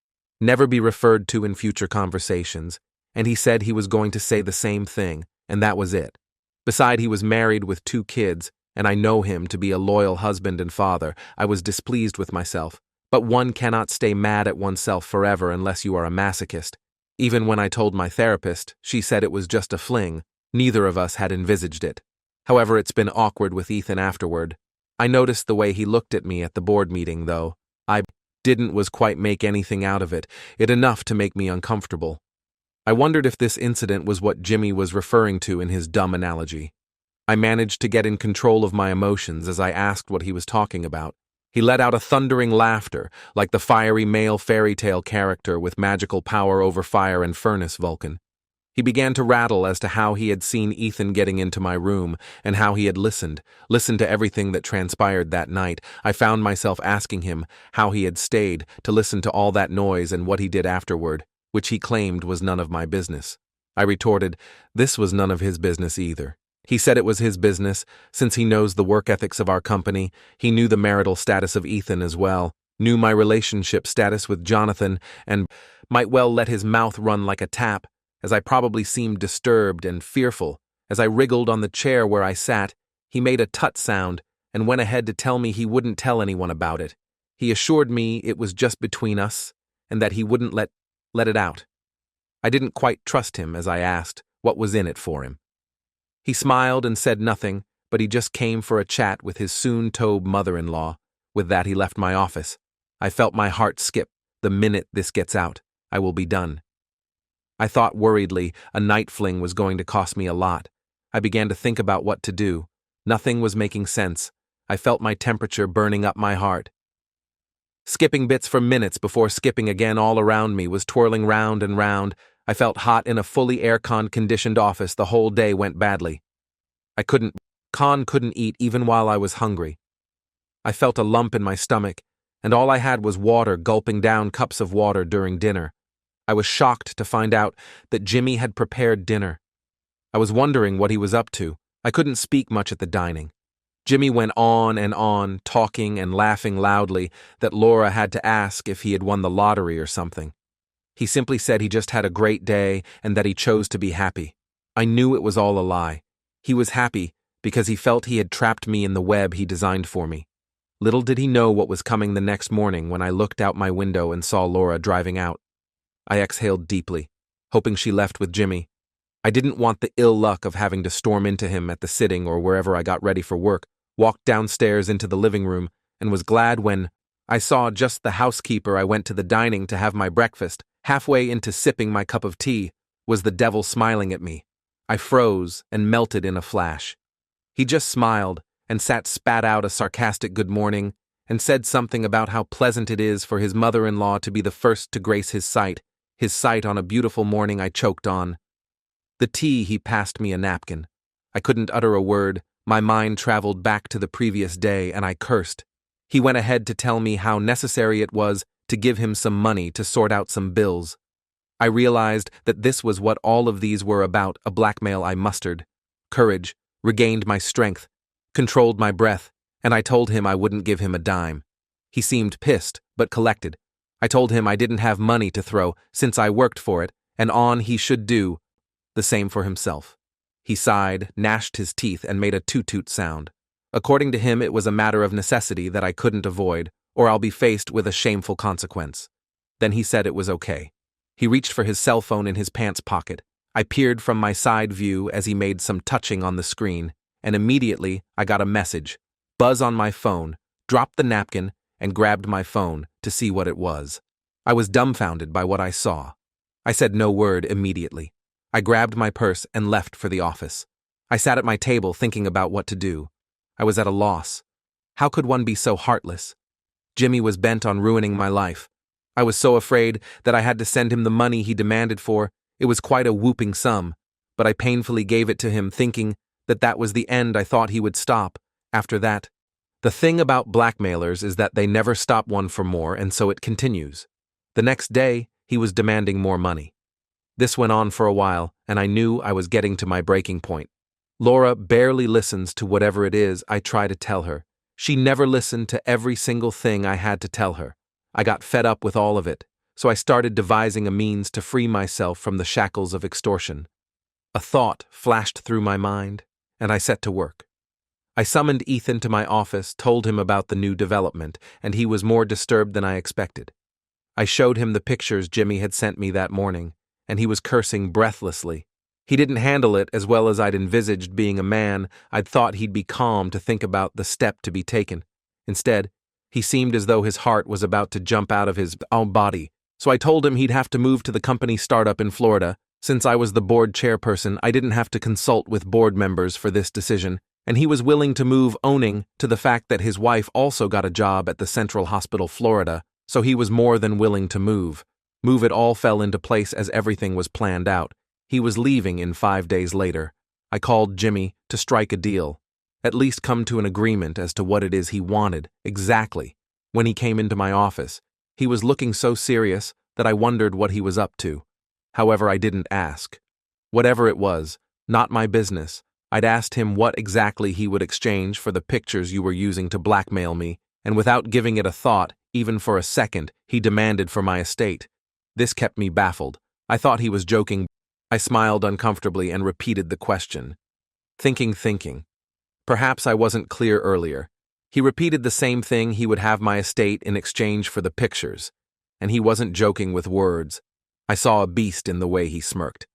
never be referred to in future conversations, and he said he was going to say the same thing, and that was it. Besides, he was married with 2 kids, and I know him to be a loyal husband and father. I was displeased with myself, but one cannot stay mad at oneself forever unless you are a masochist. Even when I told my therapist, she said it was just a fling. Neither of us had envisaged it. However, it's been awkward with Ethan afterward. I noticed the way he looked at me at the board meeting, though. I didn't quite make anything out of it enough to make me uncomfortable. I wondered if this incident was what Jimmy was referring to in his dumb analogy. I managed to get in control of my emotions as I asked what he was talking about. He let out a thundering laughter, like the fiery male fairy tale character with magical power over fire and furnace Vulcan. He began to rattle as to how he had seen Ethan getting into my room and how he had listened to everything that transpired that night. I found myself asking him how he had stayed to listen to all that noise and what he did afterward, which he claimed was none of my business. I retorted, this was none of his business either. He said it was his business, since he knows the work ethics of our company. He knew the marital status of Ethan as well, knew my relationship status with Jonathan, and might well let his mouth run like a tap, as I probably seemed disturbed and fearful. As I wriggled on the chair where I sat, he made a tut sound and went ahead to tell me he wouldn't tell anyone about it. He assured me it was just between us, and that he wouldn't let it out. I didn't quite trust him as I asked what was in it for him. He smiled and said nothing, but he just came for a chat with his soon-to be mother-in-law. With that, he left my office. I felt my heart skip. The minute this gets out, I will be done. I thought worriedly a night fling was going to cost me a lot. I began to think about what to do. Nothing was making sense. I felt my temperature burning up my heart. Skipping bits for minutes before skipping again all around me was twirling round and round. I felt hot in a fully air-con conditioned office. The whole day went badly. I couldn't eat even while I was hungry. I felt a lump in my stomach, and all I had was water, gulping down cups of water during dinner. I was shocked to find out that Jimmy had prepared dinner. I was wondering what he was up to. I couldn't speak much at the dining. Jimmy went on and on, talking and laughing loudly, that Laura had to ask if he had won the lottery or something. He simply said he just had a great day and that he chose to be happy. I knew it was all a lie. He was happy because he felt he had trapped me in the web he designed for me. Little did he know what was coming the next morning when I looked out my window and saw Laura driving out. I exhaled deeply, hoping she left with Jimmy. I didn't want the ill luck of having to storm into him at the sitting or wherever I got ready for work, walked downstairs into the living room, and was glad when I saw just the housekeeper. I went to the dining to have my breakfast. Halfway into sipping my cup of tea was the devil smiling at me. I froze and melted in a flash. He just smiled and spat out a sarcastic good morning and said something about how pleasant it is for his mother-in-law to be the first to grace his sight on a beautiful morning. I choked on the tea. He passed me a napkin. I couldn't utter a word. My mind traveled back to the previous day, and I cursed. He went ahead to tell me how necessary it was to give him some money to sort out some bills. I realized that this was what all of these were about, a blackmail. I mustered courage, regained my strength, controlled my breath, and I told him I wouldn't give him a dime. He seemed pissed, but collected. I told him I didn't have money to throw since I worked for it, and he should do the same for himself. He sighed, gnashed his teeth, and made a toot-toot sound. According to him, it was a matter of necessity that I couldn't avoid, or I'll be faced with a shameful consequence. Then he said it was okay. He reached for his cell phone in his pants pocket. I peered from my side view as he made some touching on the screen, and immediately I got a message. Buzz on my phone, dropped the napkin, and grabbed my phone to see what it was. I was dumbfounded by what I saw. I said no word immediately. I grabbed my purse and left for the office. I sat at my table thinking about what to do. I was at a loss. How could one be so heartless? Jimmy was bent on ruining my life. I was so afraid that I had to send him the money he demanded for. It was quite a whooping sum, but I painfully gave it to him, thinking that was the end. I thought he would stop. After that, the thing about blackmailers is that they never stop one for more, and so it continues. The next day, he was demanding more money. This went on for a while, and I knew I was getting to my breaking point. Laura barely listens to whatever it is I try to tell her. She never listened to every single thing I had to tell her. I got fed up with all of it, so I started devising a means to free myself from the shackles of extortion. A thought flashed through my mind, and I set to work. I summoned Ethan to my office, told him about the new development, and he was more disturbed than I expected. I showed him the pictures Jimmy had sent me that morning, and he was cursing breathlessly. He didn't handle it as well as I'd envisaged. Being a man, I'd thought he'd be calm to think about the step to be taken. Instead, he seemed as though his heart was about to jump out of his own body, so I told him he'd have to move to the company startup in Florida. Since I was the board chairperson, I didn't have to consult with board members for this decision, and he was willing to move, owning to the fact that his wife also got a job at the Central Hospital, Florida, so he was more than willing to move. It all fell into place as everything was planned out. He was leaving in 5 days later. I called Jimmy to strike a deal, at least come to an agreement as to what it is he wanted, exactly. When he came into my office, he was looking so serious that I wondered what he was up to. However, I didn't ask. Whatever it was, not my business. I'd asked him what exactly he would exchange for the pictures you were using to blackmail me, and without giving it a thought, even for a second, he demanded for my estate. This kept me baffled. I thought he was joking. I smiled uncomfortably and repeated the question. Thinking. Perhaps I wasn't clear earlier. He repeated the same thing. He would have my estate in exchange for the pictures. And he wasn't joking with words. I saw a beast in the way he smirked.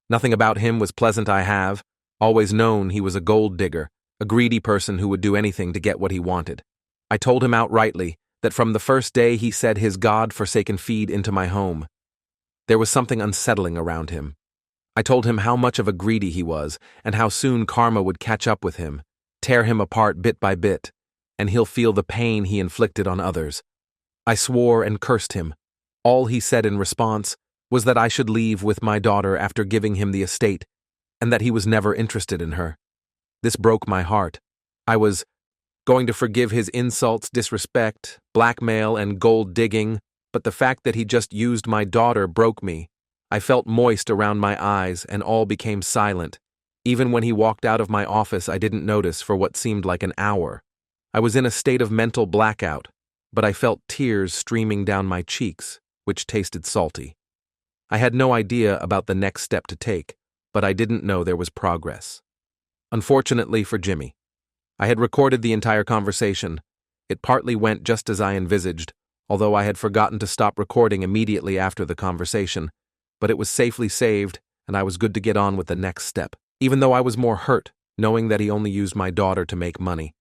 Nothing about him was pleasant. I have always known he was a gold digger, a greedy person who would do anything to get what he wanted. I told him outrightly that from the first day he set his God-forsaken feet into my home, there was something unsettling around him. I told him how much of a greedy he was, and how soon karma would catch up with him, tear him apart bit by bit, and he'll feel the pain he inflicted on others. I swore and cursed him. All he said in response was that I should leave with my daughter after giving him the estate, and that he was never interested in her. This broke my heart. I was going to forgive his insults, disrespect, blackmail, and gold digging, but the fact that he just used my daughter broke me. I felt moist around my eyes, and all became silent. Even when he walked out of my office, I didn't notice for what seemed like an hour. I was in a state of mental blackout, but I felt tears streaming down my cheeks, which tasted salty. I had no idea about the next step to take, but I didn't know there was progress. Unfortunately for Jimmy, I had recorded the entire conversation. It partly went just as I envisaged, although I had forgotten to stop recording immediately after the conversation. But it was safely saved, and I was good to get on with the next step, even though I was more hurt, knowing that he only used my daughter to make money.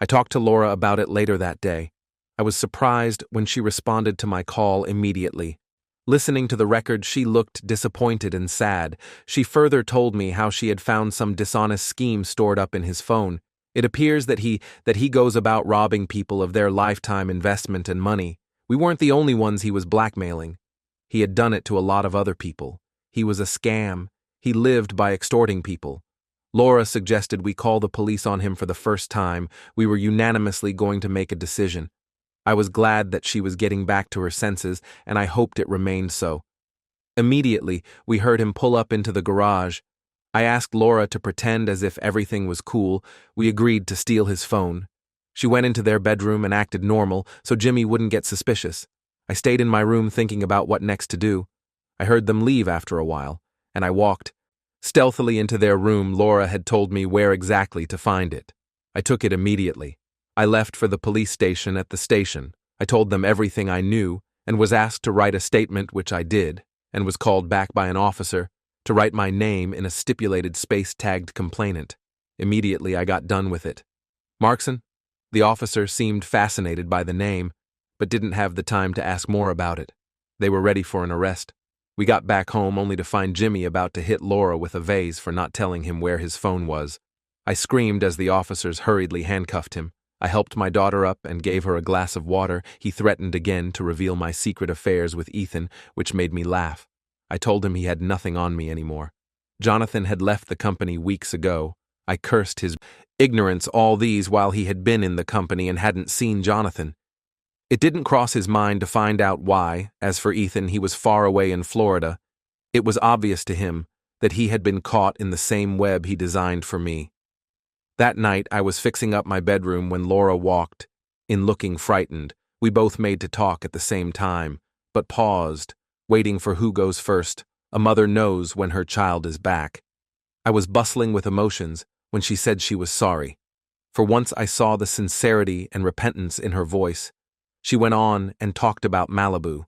I talked to Laura about it later that day. I was surprised when she responded to my call immediately. Listening to the record, she looked disappointed and sad. She further told me how she had found some dishonest scheme stored up in his phone. It appears that he goes about robbing people of their lifetime investment and money. We weren't the only ones he was blackmailing. He had done it to a lot of other people. He was a scam. He lived by extorting people. Laura suggested we call the police on him for the first time. We were unanimously going to make a decision. I was glad that she was getting back to her senses, and I hoped it remained so. Immediately, we heard him pull up into the garage. I asked Laura to pretend as if everything was cool. We agreed to steal his phone. She went into their bedroom and acted normal, so Jimmy wouldn't get suspicious. I stayed in my room thinking about what next to do. I heard them leave after a while, and I walked stealthily into their room. Laura had told me where exactly to find it. I took it immediately. I left for the police station at the station. I told them everything I knew and was asked to write a statement, which I did, and was called back by an officer to write my name in a stipulated space-tagged complainant. Immediately I got done with it. Markson? The officer seemed fascinated by the name, but didn't have the time to ask more about it. They were ready for an arrest. We got back home only to find Jimmy about to hit Laura with a vase for not telling him where his phone was. I screamed as the officers hurriedly handcuffed him. I helped my daughter up and gave her a glass of water. He threatened again to reveal my secret affairs with Ethan, which made me laugh. I told him he had nothing on me anymore. Jonathan had left the company weeks ago. I cursed his ignorance, all these while he had been in the company and hadn't seen Jonathan. It didn't cross his mind to find out why. As for Ethan, he was far away in Florida. It was obvious to him that he had been caught in the same web he designed for me. That night, I was fixing up my bedroom when Laura walked in, looking frightened. We both made to talk at the same time, but paused, waiting for who goes first. A mother knows when her child is back. I was bustling with emotions when she said she was sorry. For once I saw the sincerity and repentance in her voice. She went on and talked about Malibu.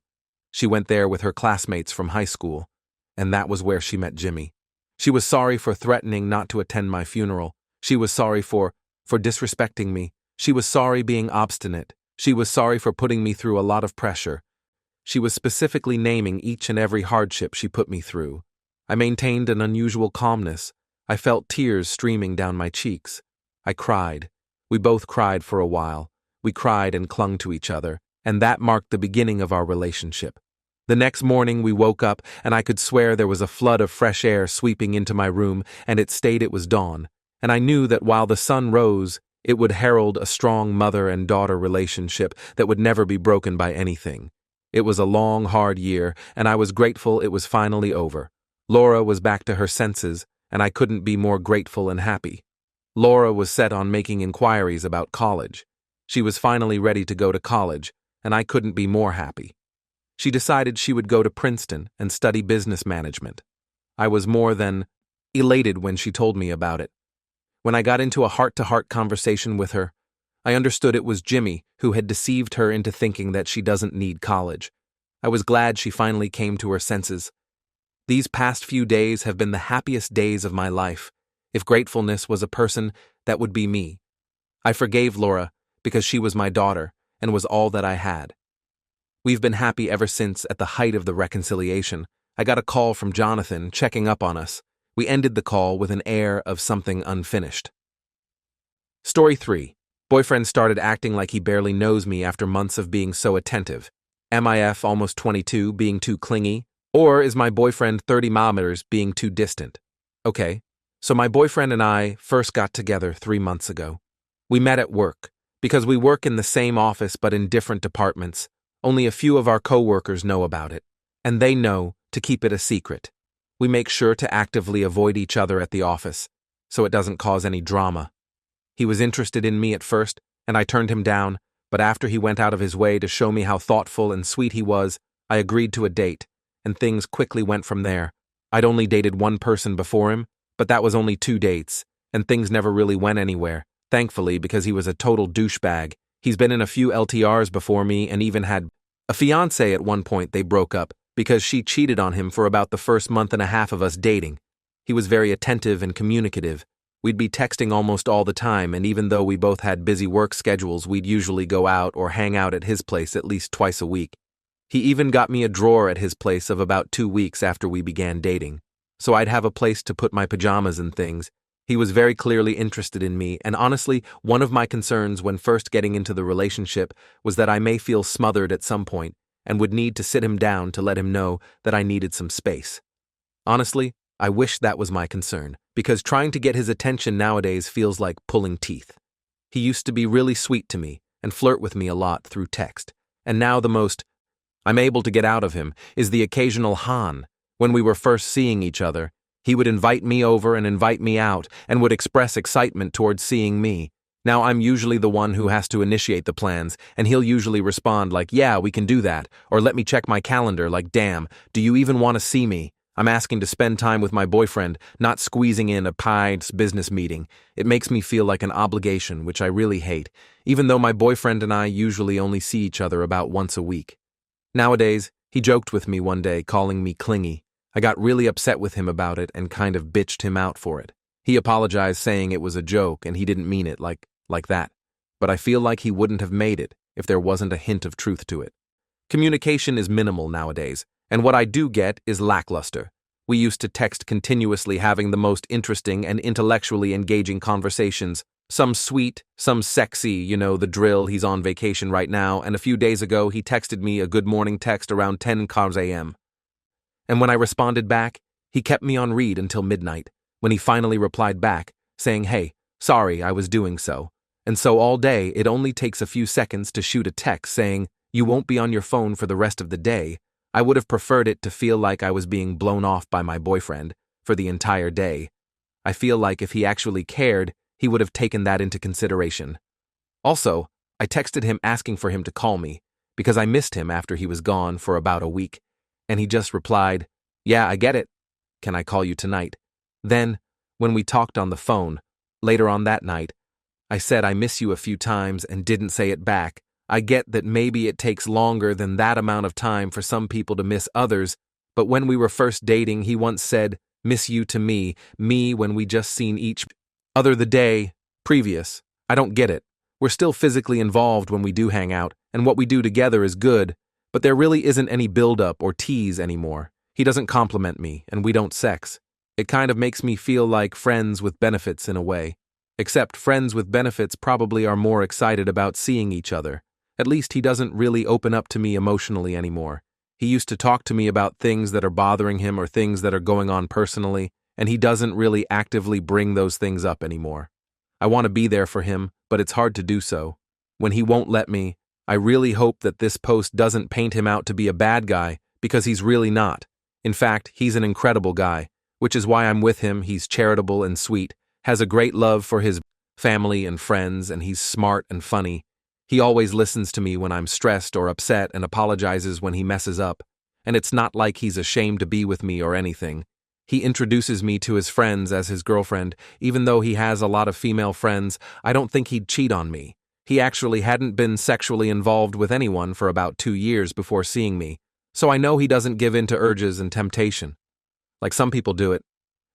She went there with her classmates from high school, and that was where she met Jimmy. She was sorry for threatening not to attend my funeral. She was sorry for disrespecting me. She was sorry being obstinate. She was sorry for putting me through a lot of pressure. She was specifically naming each and every hardship she put me through. I maintained an unusual calmness. I felt tears streaming down my cheeks. I cried. We both cried for a while. We cried and clung to each other, and that marked the beginning of our relationship. The next morning we woke up, and I could swear there was a flood of fresh air sweeping into my room, and it was dawn. And I knew that while the sun rose, it would herald a strong mother and daughter relationship that would never be broken by anything. It was a long, hard year, and I was grateful it was finally over. Laura was back to her senses, and I couldn't be more grateful and happy. Laura was set on making inquiries about college. She was finally ready to go to college, and I couldn't be more happy. She decided she would go to Princeton and study business management. I was more than elated when she told me about it. When I got into a heart-to-heart conversation with her, I understood it was Jimmy who had deceived her into thinking that she doesn't need college. I was glad she finally came to her senses. These past few days have been the happiest days of my life. If gratefulness was a person, that would be me. I forgave Laura because she was my daughter and was all that I had. We've been happy ever since. At the height of the reconciliation, I got a call from Jonathan checking up on us. We ended the call with an air of something unfinished. Story 3. Boyfriend started acting like he barely knows me after months of being so attentive. MIF almost 22 being too clingy? Or is my boyfriend 30 millimeters being too distant? Okay, so my boyfriend and I first got together 3 months ago. We met at work. Because we work in the same office but in different departments, only a few of our co-workers know about it, and they know to keep it a secret. We make sure to actively avoid each other at the office, so it doesn't cause any drama. He was interested in me at first, and I turned him down, but after he went out of his way to show me how thoughtful and sweet he was, I agreed to a date, and things quickly went from there. I'd only dated one person before him, but that was only 2 dates, and things never really went anywhere, thankfully, because he was a total douchebag. He's been in a few LTRs before me and even had a fiancée at one point. They broke up because she cheated on him for about the first month and a half of us dating. He was very attentive and communicative. We'd be texting almost all the time, and even though we both had busy work schedules, we'd usually go out or hang out at his place at least twice a week. He even got me a drawer at his place of about 2 weeks after we began dating, so I'd have a place to put my pajamas and things. He was very clearly interested in me, and honestly, one of my concerns when first getting into the relationship was that I may feel smothered at some point and would need to sit him down to let him know that I needed some space. Honestly, I wish that was my concern, because trying to get his attention nowadays feels like pulling teeth. He used to be really sweet to me and flirt with me a lot through text, and now the most I'm able to get out of him is the occasional Han. When we were first seeing each other, he would invite me over and invite me out and would express excitement towards seeing me. Now I'm usually the one who has to initiate the plans, and he'll usually respond like, yeah, we can do that, or let me check my calendar like, damn, do you even want to see me? I'm asking to spend time with my boyfriend, not squeezing in a paid business meeting. It makes me feel like an obligation, which I really hate, even though my boyfriend and I usually only see each other about once a week. Nowadays, he joked with me one day, calling me clingy. I got really upset with him about it and kind of bitched him out for it. He apologized saying it was a joke and he didn't mean it like that. But I feel like he wouldn't have made it if there wasn't a hint of truth to it. Communication is minimal nowadays, and what I do get is lackluster. We used to text continuously, having the most interesting and intellectually engaging conversations. Some sweet, some sexy, you know the drill, he's on vacation right now, and a few days ago he texted me a good morning text around 10 a.m. And when I responded back, he kept me on read until midnight, when he finally replied back, saying, hey, sorry, I was doing so. And so all day, it only takes a few seconds to shoot a text saying, you won't be on your phone for the rest of the day. I would have preferred it to feel like I was being blown off by my boyfriend for the entire day. I feel like if he actually cared, he would have taken that into consideration. Also, I texted him asking for him to call me, because I missed him after he was gone for about a week, and he just replied, yeah, I get it. Can I call you tonight? Then, when we talked on the phone, later on that night, I said I miss you a few times and didn't say it back. I get that maybe it takes longer than that amount of time for some people to miss others, but when we were first dating, he once said, miss you to me when we just seen each other the day previous. I don't get it. We're still physically involved when we do hang out, and what we do together is good, but there really isn't any build-up or tease anymore. He doesn't compliment me, and we don't sex. It kind of makes me feel like friends with benefits in a way. Except friends with benefits probably are more excited about seeing each other. At least he doesn't really open up to me emotionally anymore. He used to talk to me about things that are bothering him or things that are going on personally, and he doesn't really actively bring those things up anymore. I want to be there for him, but it's hard to do so. When he won't let me, I really hope that this post doesn't paint him out to be a bad guy, because he's really not. In fact, he's an incredible guy, which is why I'm with him. He's charitable and sweet, has a great love for his family and friends, and he's smart and funny. He always listens to me when I'm stressed or upset and apologizes when he messes up. And it's not like he's ashamed to be with me or anything. He introduces me to his friends as his girlfriend. Even though he has a lot of female friends, I don't think he'd cheat on me. He actually hadn't been sexually involved with anyone for about 2 years before seeing me, so I know he doesn't give in to urges and temptation like some people do it.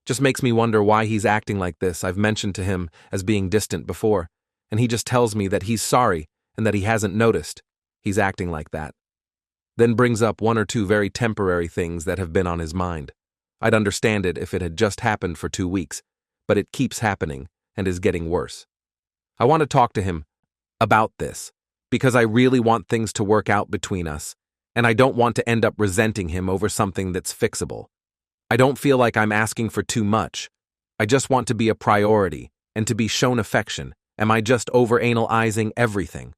Just makes me wonder why he's acting like this. I've mentioned to him as being distant before, and he just tells me that he's sorry and that he hasn't noticed he's acting like that. Then brings up 1 or 2 very temporary things that have been on his mind. I'd understand it if it had just happened for 2 weeks, but it keeps happening and is getting worse. I want to talk to him about this because I really want things to work out between us, and I don't want to end up resenting him over something that's fixable. I don't feel like I'm asking for too much. I just want to be a priority and to be shown affection. Am I just over-analyzing everything?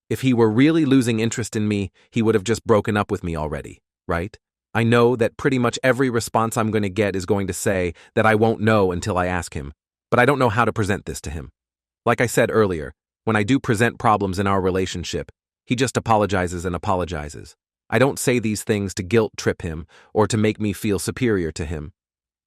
If he were really losing interest in me, he would have just broken up with me already, right? I know that pretty much every response I'm going to get is going to say that I won't know until I ask him, but I don't know how to present this to him. Like I said earlier, when I do present problems in our relationship, he just apologizes and apologizes. I don't say these things to guilt-trip him or to make me feel superior to him.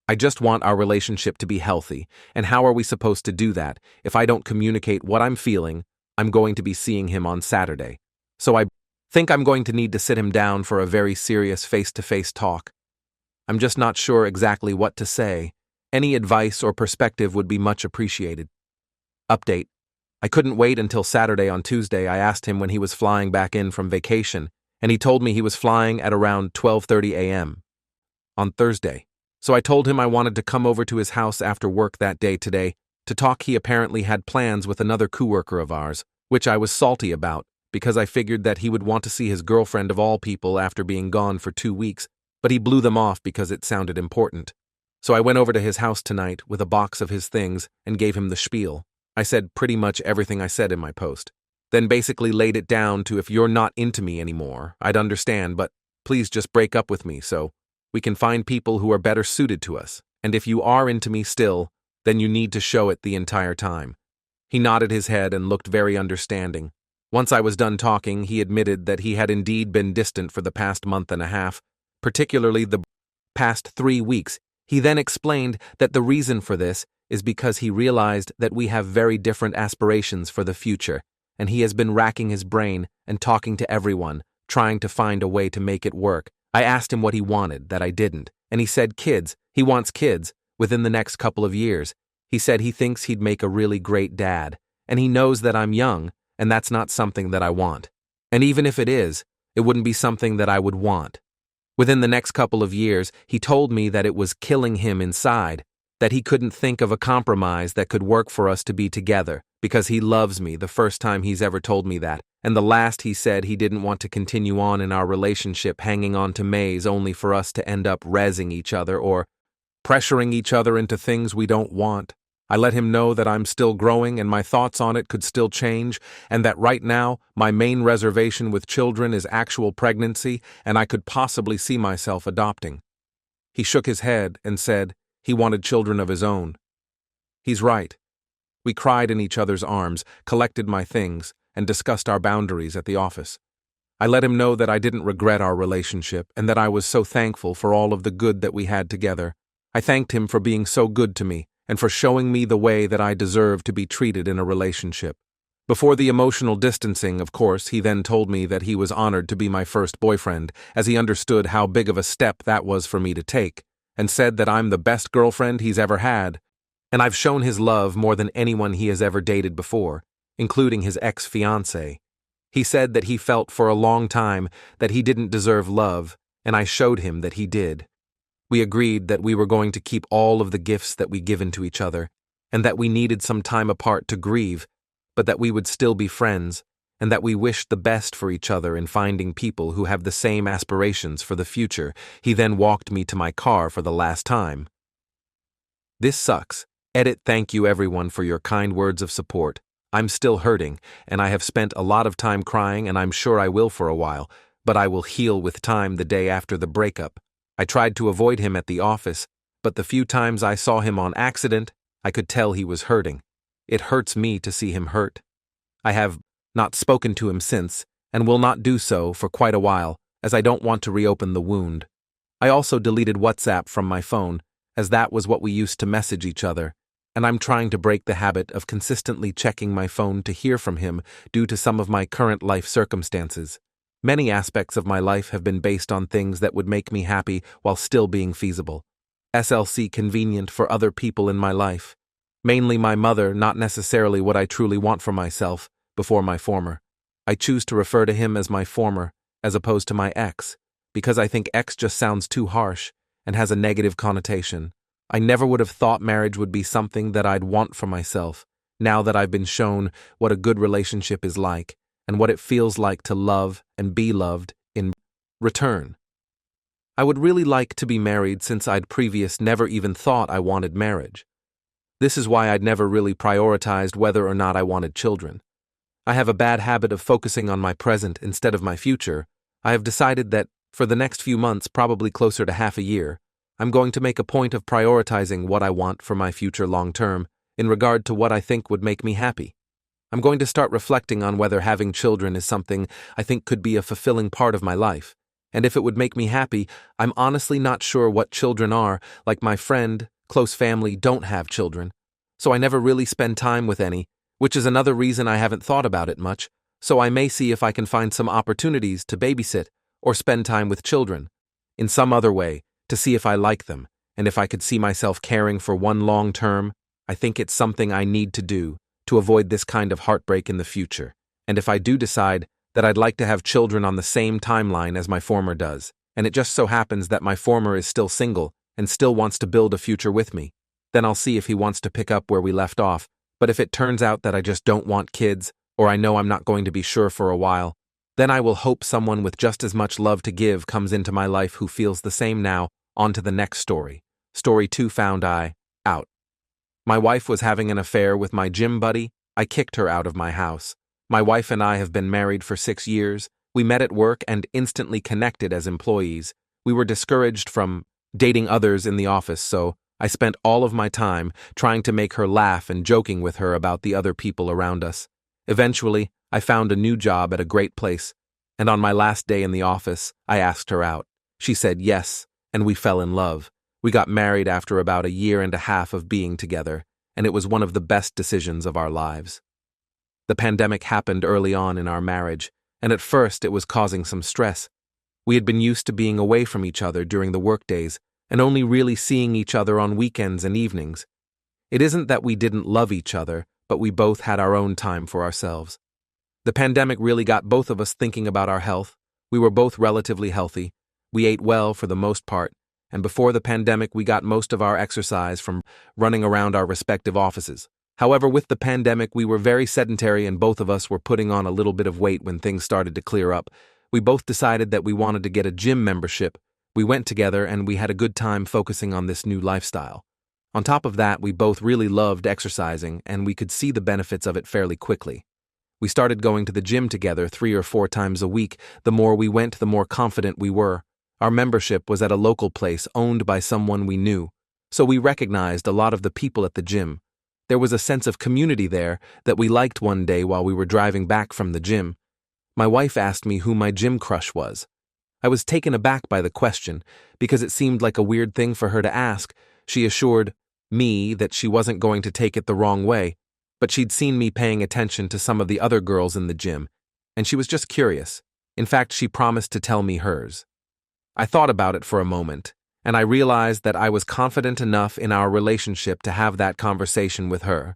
I just want our relationship to be healthy, and how are we supposed to do that if I don't communicate what I'm feeling? I'm going to be seeing him on Saturday, so I think I'm going to need to sit him down for a very serious face-to-face talk. I'm just not sure exactly what to say. Any advice or perspective would be much appreciated. Update. I couldn't wait until Saturday. On Tuesday, I asked him when he was flying back in from vacation, and he told me he was flying at around 12:30 a.m. on Thursday. So I told him I wanted to come over to his house after work that day today to talk. He apparently had plans with another coworker of ours, which I was salty about because I figured that he would want to see his girlfriend of all people after being gone for 2 weeks, but he blew them off because it sounded important. So I went over to his house tonight with a box of his things and gave him the spiel. I said pretty much everything I said in my post. Then basically laid it down to, if you're not into me anymore, I'd understand, but please just break up with me so we can find people who are better suited to us. And if you are into me still, then you need to show it the entire time. He nodded his head and looked very understanding. Once I was done talking, he admitted that he had indeed been distant for the past month and a half, particularly the past 3 weeks. He then explained that the reason for this is because he realized that we have very different aspirations for the future, and he has been racking his brain and talking to everyone, trying to find a way to make it work. I asked him what he wanted, that I didn't, and he said kids. He wants kids within the next couple of years. He said he thinks he'd make a really great dad, and he knows that I'm young, and that's not something that I want. And even if it is, it wouldn't be something that I would want. Within the next couple of years, he told me that it was killing him inside, that he couldn't think of a compromise that could work for us to be together, because he loves me the first time he's ever told me that, and the last he said he didn't want to continue on in our relationship hanging on to Mays only for us to end up rezzing each other or pressuring each other into things we don't want. I let him know that I'm still growing and my thoughts on it could still change, and that right now my main reservation with children is actual pregnancy, and I could possibly see myself adopting. He shook his head and said he wanted children of his own. He's right. We cried in each other's arms, collected my things, and discussed our boundaries at the office. I let him know that I didn't regret our relationship and that I was so thankful for all of the good that we had together. I thanked him for being so good to me and for showing me the way that I deserve to be treated in a relationship. Before the emotional distancing, of course, he then told me that he was honored to be my first boyfriend, as he understood how big of a step that was for me to take, and said that I'm the best girlfriend he's ever had, and I've shown his love more than anyone he has ever dated before, including his ex-fiancée. He said that he felt for a long time that he didn't deserve love, and I showed him that he did. We agreed that we were going to keep all of the gifts that we given to each other, and that we needed some time apart to grieve, but that we would still be friends, and that we wished the best for each other in finding people who have the same aspirations for the future. He then walked me to my car for the last time. This sucks. Edit. Thank you everyone for your kind words of support. I'm still hurting, and I have spent a lot of time crying, and I'm sure I will for a while, but I will heal with time the day after the breakup. I tried to avoid him at the office, but the few times I saw him on accident, I could tell he was hurting. It hurts me to see him hurt. I have not spoken to him since, and will not do so for quite a while, as I don't want to reopen the wound. I also deleted WhatsApp from my phone, as that was what we used to message each other, and I'm trying to break the habit of consistently checking my phone to hear from him due to some of my current life circumstances. Many aspects of my life have been based on things that would make me happy while still being feasible. SLC convenient for other people in my life. Mainly my mother, not necessarily what I truly want for myself, before my former. I choose to refer to him as my former, as opposed to my ex, because I think ex just sounds too harsh and has a negative connotation. I never would have thought marriage would be something that I'd want for myself, now that I've been shown what a good relationship is like, and what it feels like to love and be loved in return. I would really like to be married since I'd never even thought I wanted marriage. This is why I'd never really prioritized whether or not I wanted children. I have a bad habit of focusing on my present instead of my future. I have decided that, for the next few months, probably closer to half a year, I'm going to make a point of prioritizing what I want for my future long term, in regard to what I think would make me happy. I'm going to start reflecting on whether having children is something I think could be a fulfilling part of my life, and if it would make me happy. I'm honestly not sure what children are. Like my friend, close family don't have children, so I never really spend time with any, which is another reason I haven't thought about it much, so I may see if I can find some opportunities to babysit or spend time with children, in some other way, to see if I like them, and if I could see myself caring for one long term. I think it's something I need to do to avoid this kind of heartbreak in the future, and if I do decide that I'd like to have children on the same timeline as my former does, and it just so happens that my former is still single and still wants to build a future with me, then I'll see if he wants to pick up where we left off. But if it turns out that I just don't want kids, or I know I'm not going to be sure for a while, then I will hope someone with just as much love to give comes into my life who feels the same now. On to the next story. Story 2. Found I out. My wife was having an affair with my gym buddy. I kicked her out of my house. My wife and I have been married for 6 years. We met at work and instantly connected as employees. We were discouraged from dating others in the office, so I spent all of my time trying to make her laugh and joking with her about the other people around us. Eventually, I found a new job at a great place, and on my last day in the office, I asked her out. She said yes, and we fell in love. We got married after about a year and a half of being together, and it was one of the best decisions of our lives. The pandemic happened early on in our marriage, and at first it was causing some stress. We had been used to being away from each other during the workdays, and only really seeing each other on weekends and evenings. It isn't that we didn't love each other, but we both had our own time for ourselves. The pandemic really got both of us thinking about our health. We were both relatively healthy. We ate well for the most part, and before the pandemic we got most of our exercise from running around our respective offices. However, with the pandemic we were very sedentary and both of us were putting on a little bit of weight when things started to clear up. We both decided that we wanted to get a gym membership. We went together and we had a good time focusing on this new lifestyle. On top of that, we both really loved exercising and we could see the benefits of it fairly quickly. We started going to the gym together 3 or 4 times a week. The more we went, the more confident we were. Our membership was at a local place owned by someone we knew, so we recognized a lot of the people at the gym. There was a sense of community there that we liked. One day while we were driving back from the gym, my wife asked me who my gym crush was. I was taken aback by the question because it seemed like a weird thing for her to ask. She assured me that she wasn't going to take it the wrong way, but she'd seen me paying attention to some of the other girls in the gym, and she was just curious. In fact, she promised to tell me hers. I thought about it for a moment, and I realized that I was confident enough in our relationship to have that conversation with her.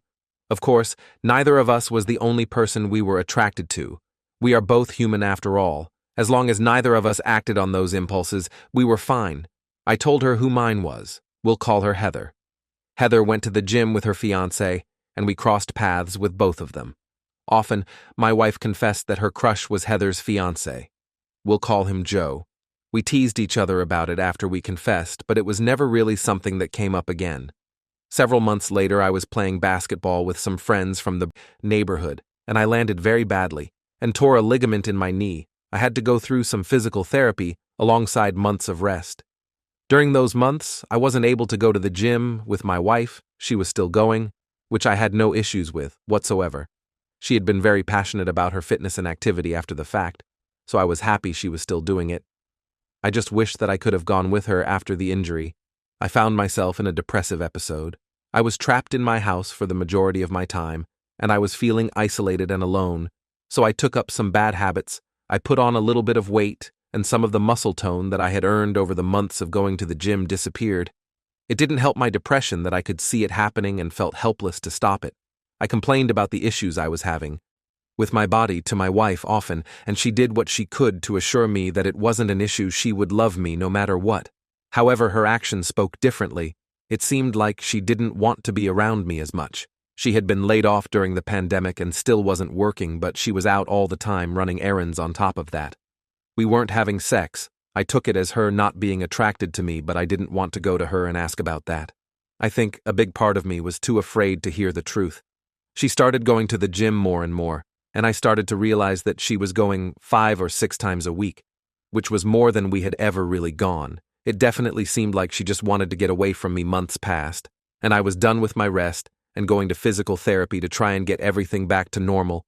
Of course, neither of us was the only person we were attracted to. We are both human after all. As long as neither of us acted on those impulses, we were fine. I told her who mine was. We'll call her Heather. Heather went to the gym with her fiancé, and we crossed paths with both of them. Often, my wife confessed that her crush was Heather's fiancé. We'll call him Joe. We teased each other about it after we confessed, but it was never really something that came up again. Several months later, I was playing basketball with some friends from the neighborhood, and I landed very badly and tore a ligament in my knee. I had to go through some physical therapy alongside months of rest. During those months, I wasn't able to go to the gym with my wife. She was still going, which I had no issues with whatsoever. She had been very passionate about her fitness and activity after the fact, so I was happy she was still doing it. I just wished that I could have gone with her after the injury. I found myself in a depressive episode. I was trapped in my house for the majority of my time, and I was feeling isolated and alone, so I took up some bad habits. I put on a little bit of weight, and some of the muscle tone that I had earned over the months of going to the gym disappeared. It didn't help my depression that I could see it happening and felt helpless to stop it. I complained about the issues I was having with my body to my wife often, and she did what she could to assure me that it wasn't an issue. She would love me no matter what. However, her actions spoke differently. It seemed like she didn't want to be around me as much. She had been laid off during the pandemic and still wasn't working, but she was out all the time running errands on top of that. We weren't having sex. I took it as her not being attracted to me, but I didn't want to go to her and ask about that. I think a big part of me was too afraid to hear the truth. She started going to the gym more and more, and I started to realize that she was going 5 or 6 times a week, which was more than we had ever really gone. It definitely seemed like she just wanted to get away from me. Months passed, and I was done with my rest and going to physical therapy to try and get everything back to normal.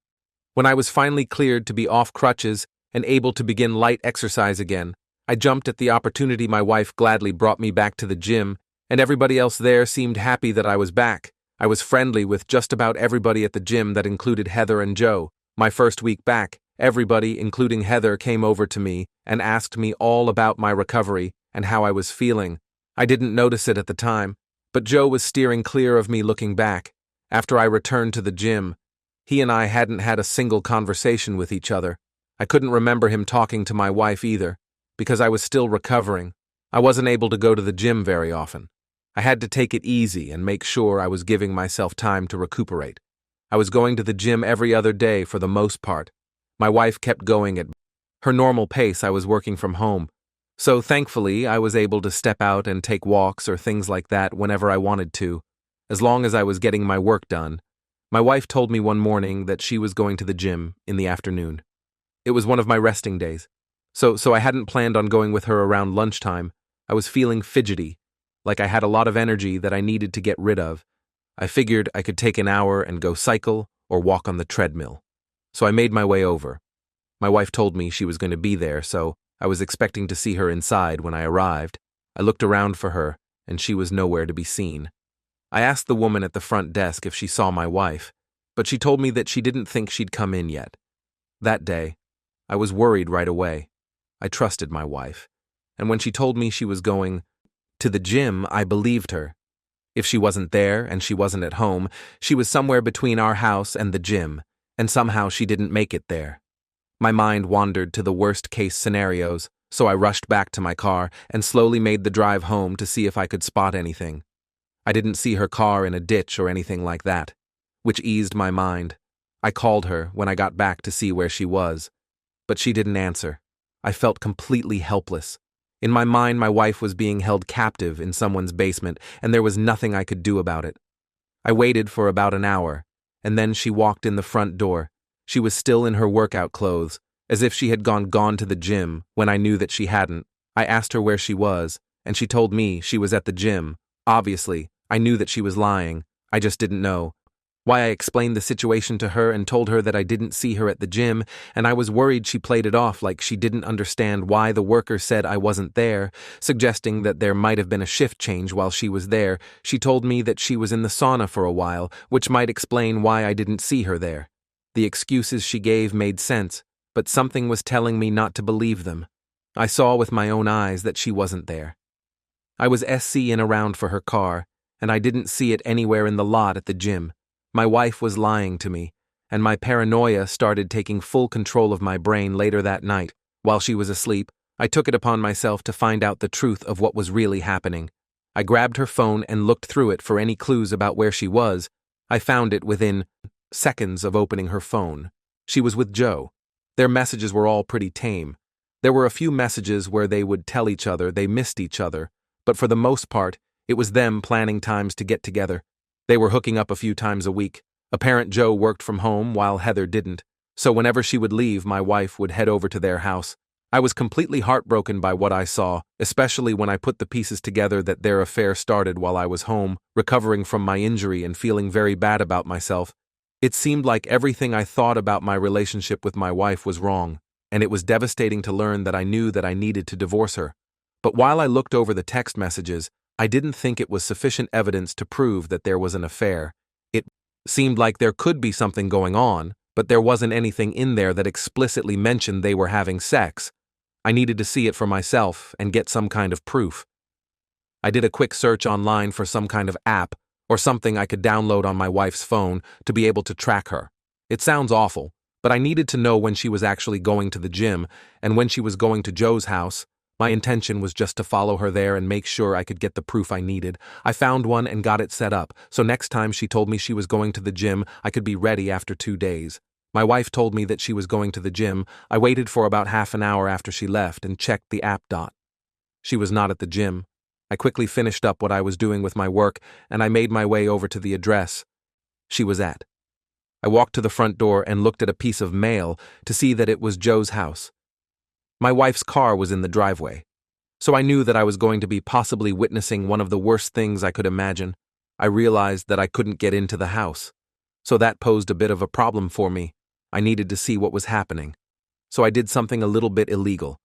When I was finally cleared to be off crutches and able to begin light exercise again, I jumped at the opportunity. My wife gladly brought me back to the gym, and everybody else there seemed happy that I was back. I was friendly with just about everybody at the gym. That included Heather and Joe. My first week back, everybody, including Heather, came over to me and asked me all about my recovery and how I was feeling. I didn't notice it at the time, but Joe was steering clear of me looking back. After I returned to the gym, he and I hadn't had a single conversation with each other. I couldn't remember him talking to my wife either, because I was still recovering. I wasn't able to go to the gym very often. I had to take it easy and make sure I was giving myself time to recuperate. I was going to the gym every other day for the most part. My wife kept going at her normal pace. I was working from home, so thankfully I was able to step out and take walks or things like that whenever I wanted to, as long as I was getting my work done. My wife told me one morning that she was going to the gym in the afternoon. It was one of my resting days, so I hadn't planned on going with her around lunchtime. I was feeling fidgety. like I had a lot of energy that I needed to get rid of. I figured I could take an hour and go cycle or walk on the treadmill. So I made my way over. My wife told me she was going to be there, so I was expecting to see her inside when I arrived. I looked around for her, and she was nowhere to be seen. I asked the woman at the front desk if she saw my wife, but she told me that she didn't think she'd come in yet. That day, I was worried right away. I trusted my wife, and when she told me she was going to the gym, I believed her. If she wasn't there and she wasn't at home, she was somewhere between our house and the gym, and somehow she didn't make it there. My mind wandered to the worst-case scenarios, so I rushed back to my car and slowly made the drive home to see if I could spot anything. I didn't see her car in a ditch or anything like that, which eased my mind. I called her when I got back to see where she was, but she didn't answer. I felt completely helpless. In my mind, my wife was being held captive in someone's basement, and there was nothing I could do about it. I waited for about an hour, and then she walked in the front door. She was still in her workout clothes, as if she had gone to the gym when I knew that she hadn't. I asked her where she was, and she told me she was at the gym. Obviously, I knew that she was lying. I just didn't know. Why I explained the situation to her and told her that I didn't see her at the gym, and I was worried she played it off like she didn't understand why the worker said I wasn't there, suggesting that there might have been a shift change while she was there. She told me that she was in the sauna for a while, which might explain why I didn't see her there. The excuses she gave made sense, but something was telling me not to believe them. I saw with my own eyes that she wasn't there. I was SCing around for her car, and I didn't see it anywhere in the lot at the gym. My wife was lying to me, and my paranoia started taking full control of my brain later that night. While she was asleep, I took it upon myself to find out the truth of what was really happening. I grabbed her phone and looked through it for any clues about where she was. I found it within seconds of opening her phone. She was with Joe. Their messages were all pretty tame. There were a few messages where they would tell each other they missed each other, but for the most part, it was them planning times to get together. They were hooking up a few times a week. Apparent Joe worked from home while Heather didn't, so whenever she would leave, my wife would head over to their house. I was completely heartbroken by what I saw, especially when I put the pieces together that their affair started while I was home, recovering from my injury and feeling very bad about myself. It seemed like everything I thought about my relationship with my wife was wrong, and it was devastating to learn that I knew that I needed to divorce her. But while I looked over the text messages, I didn't think it was sufficient evidence to prove that there was an affair. It seemed like there could be something going on, but there wasn't anything in there that explicitly mentioned they were having sex. I needed to see it for myself and get some kind of proof. I did a quick search online for some kind of app or something I could download on my wife's phone to be able to track her. It sounds awful, but I needed to know when she was actually going to the gym and when she was going to Joe's house. My intention was just to follow her there and make sure I could get the proof I needed. I found one and got it set up, so next time she told me she was going to the gym, I could be ready after 2 days. My wife told me that she was going to the gym. I waited for about half an hour after she left and checked the app. She was not at the gym. I quickly finished up what I was doing with my work, and I made my way over to the address she was at. I walked to the front door and looked at a piece of mail to see that it was Joe's house. My wife's car was in the driveway, so I knew that I was going to be possibly witnessing one of the worst things I could imagine. I realized that I couldn't get into the house, so that posed a bit of a problem for me. I needed to see what was happening. So I did something a little bit illegal.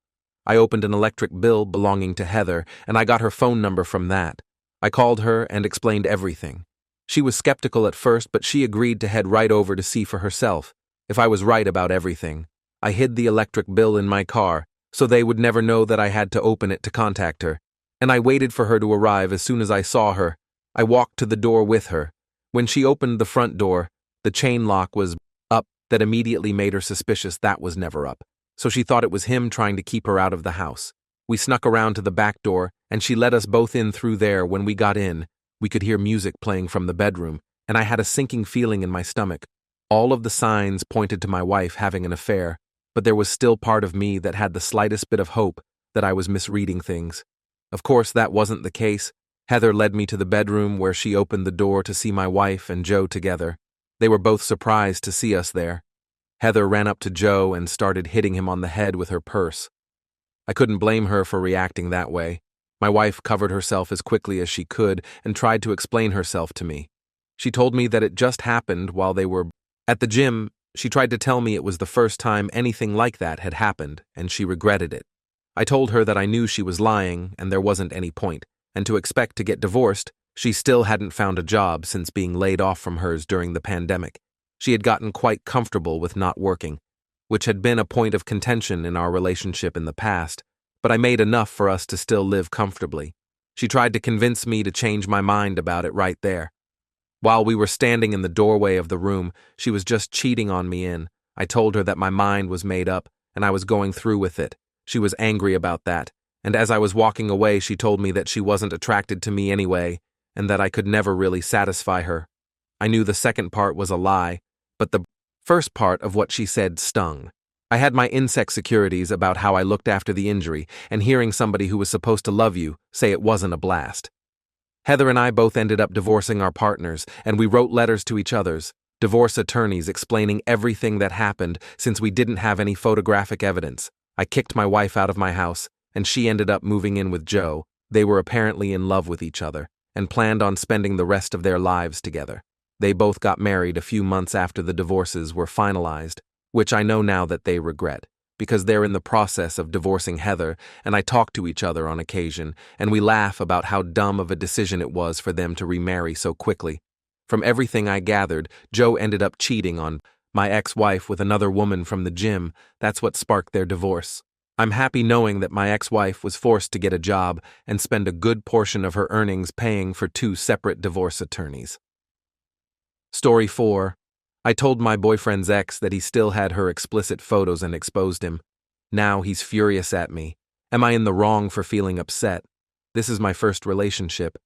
I opened an electric bill belonging to Heather, and I got her phone number from that. I called her and explained everything. She was skeptical at first, but she agreed to head right over to see for herself if I was right about everything. I hid the electric bill in my car, so they would never know that I had to open it to contact her, and I waited for her to arrive as soon as I saw her. I walked to the door with her. When she opened the front door, the chain lock was up. That immediately made her suspicious that was never up, so she thought it was him trying to keep her out of the house. We snuck around to the back door, and she let us both in through there. When we got in, we could hear music playing from the bedroom, and I had a sinking feeling in my stomach. All of the signs pointed to my wife having an affair, but there was still part of me that had the slightest bit of hope that I was misreading things. Of course, that wasn't the case. Heather led me to the bedroom where she opened the door to see my wife and Joe together. They were both surprised to see us there. Heather ran up to Joe and started hitting him on the head with her purse. I couldn't blame her for reacting that way. My wife covered herself as quickly as she could and tried to explain herself to me. She told me that it just happened while they were at the gym. She tried to tell me it was the first time anything like that had happened, and she regretted it. I told her that I knew she was lying and there wasn't any point, and to expect to get divorced. She still hadn't found a job since being laid off from hers during the pandemic. She had gotten quite comfortable with not working, which had been a point of contention in our relationship in the past, but I made enough for us to still live comfortably. She tried to convince me to change my mind about it right there. While we were standing in the doorway of the room, she was just cheating on me in. I told her that my mind was made up and I was going through with it. She was angry about that, and as I was walking away, she told me that she wasn't attracted to me anyway and that I could never really satisfy her. I knew the second part was a lie, but the first part of what she said stung. I had my insecurities about how I looked after the injury, and hearing somebody who was supposed to love you say it wasn't a blast. Heather and I both ended up divorcing our partners, and we wrote letters to each other's divorce attorneys explaining everything that happened since we didn't have any photographic evidence. I kicked my wife out of my house, and she ended up moving in with Joe. They were apparently in love with each other and planned on spending the rest of their lives together. They both got married a few months after the divorces were finalized, which I know now that they regret, because they're in the process of divorcing Heather, and I talk to each other on occasion, and we laugh about how dumb of a decision it was for them to remarry so quickly. From everything I gathered, Joe ended up cheating on my ex-wife with another woman from the gym. That's what sparked their divorce. I'm happy knowing that my ex-wife was forced to get a job and spend a good portion of her earnings paying for 2 separate divorce attorneys. Story 4. I told my boyfriend's ex that he still had her explicit photos and exposed him. Now he's furious at me. Am I in the wrong for feeling upset? This is my first relationship.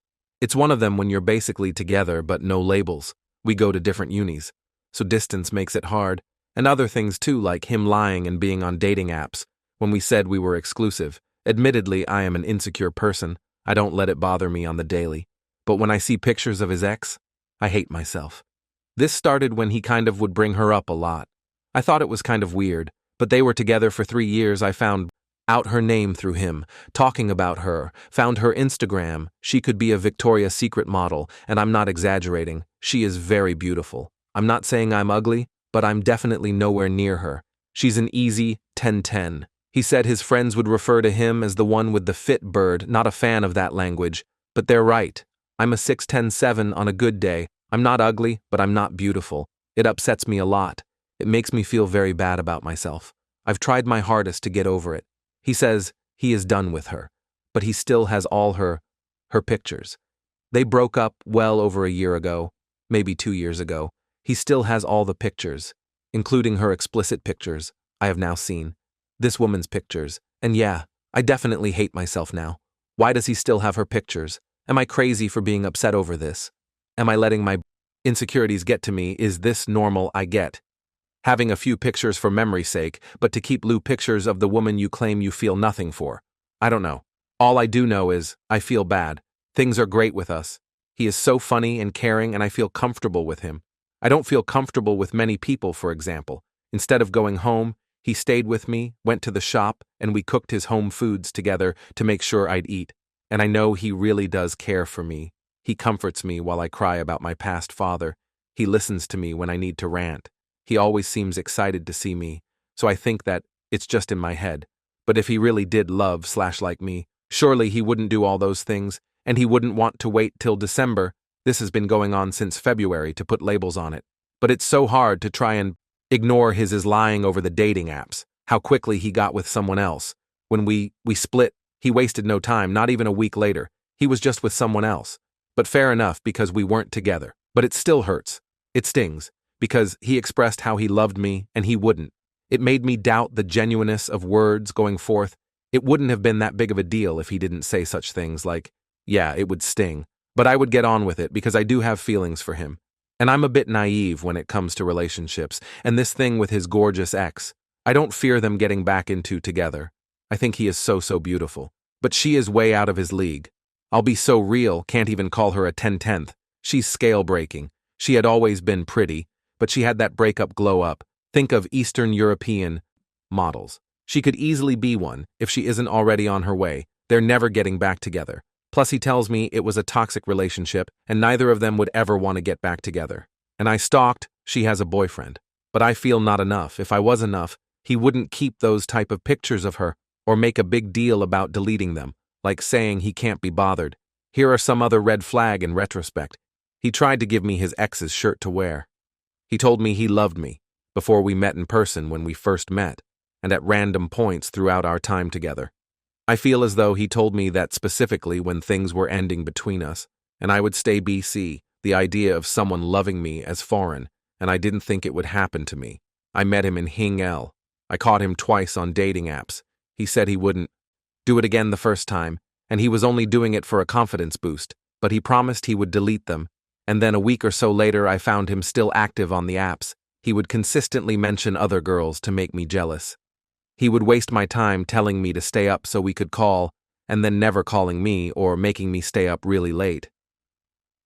It's one of them when you're basically together but no labels. We go to different unis, so distance makes it hard. And other things too, like him lying and being on dating apps when we said we were exclusive. Admittedly, I am an insecure person. I don't let it bother me on the daily. But when I see pictures of his ex, I hate myself. This started when he kind of would bring her up a lot. I thought it was kind of weird, but they were together for 3 years. I found out her name through him, talking about her, found her Instagram. She could be a Victoria's Secret model, and I'm not exaggerating. She is very beautiful. I'm not saying I'm ugly, but I'm definitely nowhere near her. She's an easy 10-10. He said his friends would refer to him as the one with the fit bird. Not a fan of that language, but they're right. I'm a 6'10" on a good day. I'm not ugly, but I'm not beautiful. It upsets me a lot. It makes me feel very bad about myself. I've tried my hardest to get over it. He says he is done with her, but he still has all her pictures. They broke up well over a year ago, maybe 2 years ago. He still has all the pictures, including her explicit pictures I have now seen. This woman's pictures. And yeah, I definitely hate myself now. Why does he still have her pictures? Am I crazy for being upset over this? Am I letting my insecurities get to me? Is this normal? I get having a few pictures for memory's sake, but to keep blue pictures of the woman you claim you feel nothing for. I don't know. All I do know is I feel bad. Things are great with us. He is so funny and caring, and I feel comfortable with him. I don't feel comfortable with many people, for example. Instead of going home, he stayed with me, went to the shop, and we cooked his home foods together to make sure I'd eat. And I know he really does care for me. He comforts me while I cry about my past father. He listens to me when I need to rant. He always seems excited to see me, so I think that it's just in my head. But if he really did love/like me, surely he wouldn't do all those things, and he wouldn't want to wait till December. This has been going on since February to put labels on it. But it's so hard to try and ignore his is lying over the dating apps, how quickly he got with someone else. When we split, he wasted no time, not even a week later. He was just with someone else. But fair enough, because we weren't together. But it still hurts. It stings. Because he expressed how he loved me, and he wouldn't. It made me doubt the genuineness of words going forth. It wouldn't have been that big of a deal if he didn't say such things like, yeah, it would sting. But I would get on with it because I do have feelings for him. And I'm a bit naive when it comes to relationships, and this thing with his gorgeous ex, I don't fear them getting back into together. I think he is so beautiful. But she is way out of his league. I'll be so real, can't even call her a 10/10. She's scale-breaking. She had always been pretty, but she had that breakup glow-up. Think of Eastern European models. She could easily be one if she isn't already on her way. They're never getting back together. Plus he tells me it was a toxic relationship and neither of them would ever want to get back together. And I stalked, she has a boyfriend. But I feel not enough. If I was enough, he wouldn't keep those type of pictures of her or make a big deal about deleting them, like saying he can't be bothered. Here are some other red flag in retrospect. He tried to give me his ex's shirt to wear. He told me he loved me before we met in person when we first met, and at random points throughout our time together. I feel as though he told me that specifically when things were ending between us, and I would stay BC, the idea of someone loving me as foreign, and I didn't think it would happen to me. I met him in Hing El. I caught him twice on dating apps. He said he wouldn't do it again the first time, and he was only doing it for a confidence boost, but he promised he would delete them, and then a week or so later I found him still active on the apps. He would consistently mention other girls to make me jealous. He would waste my time telling me to stay up so we could call, and then never calling me or making me stay up really late.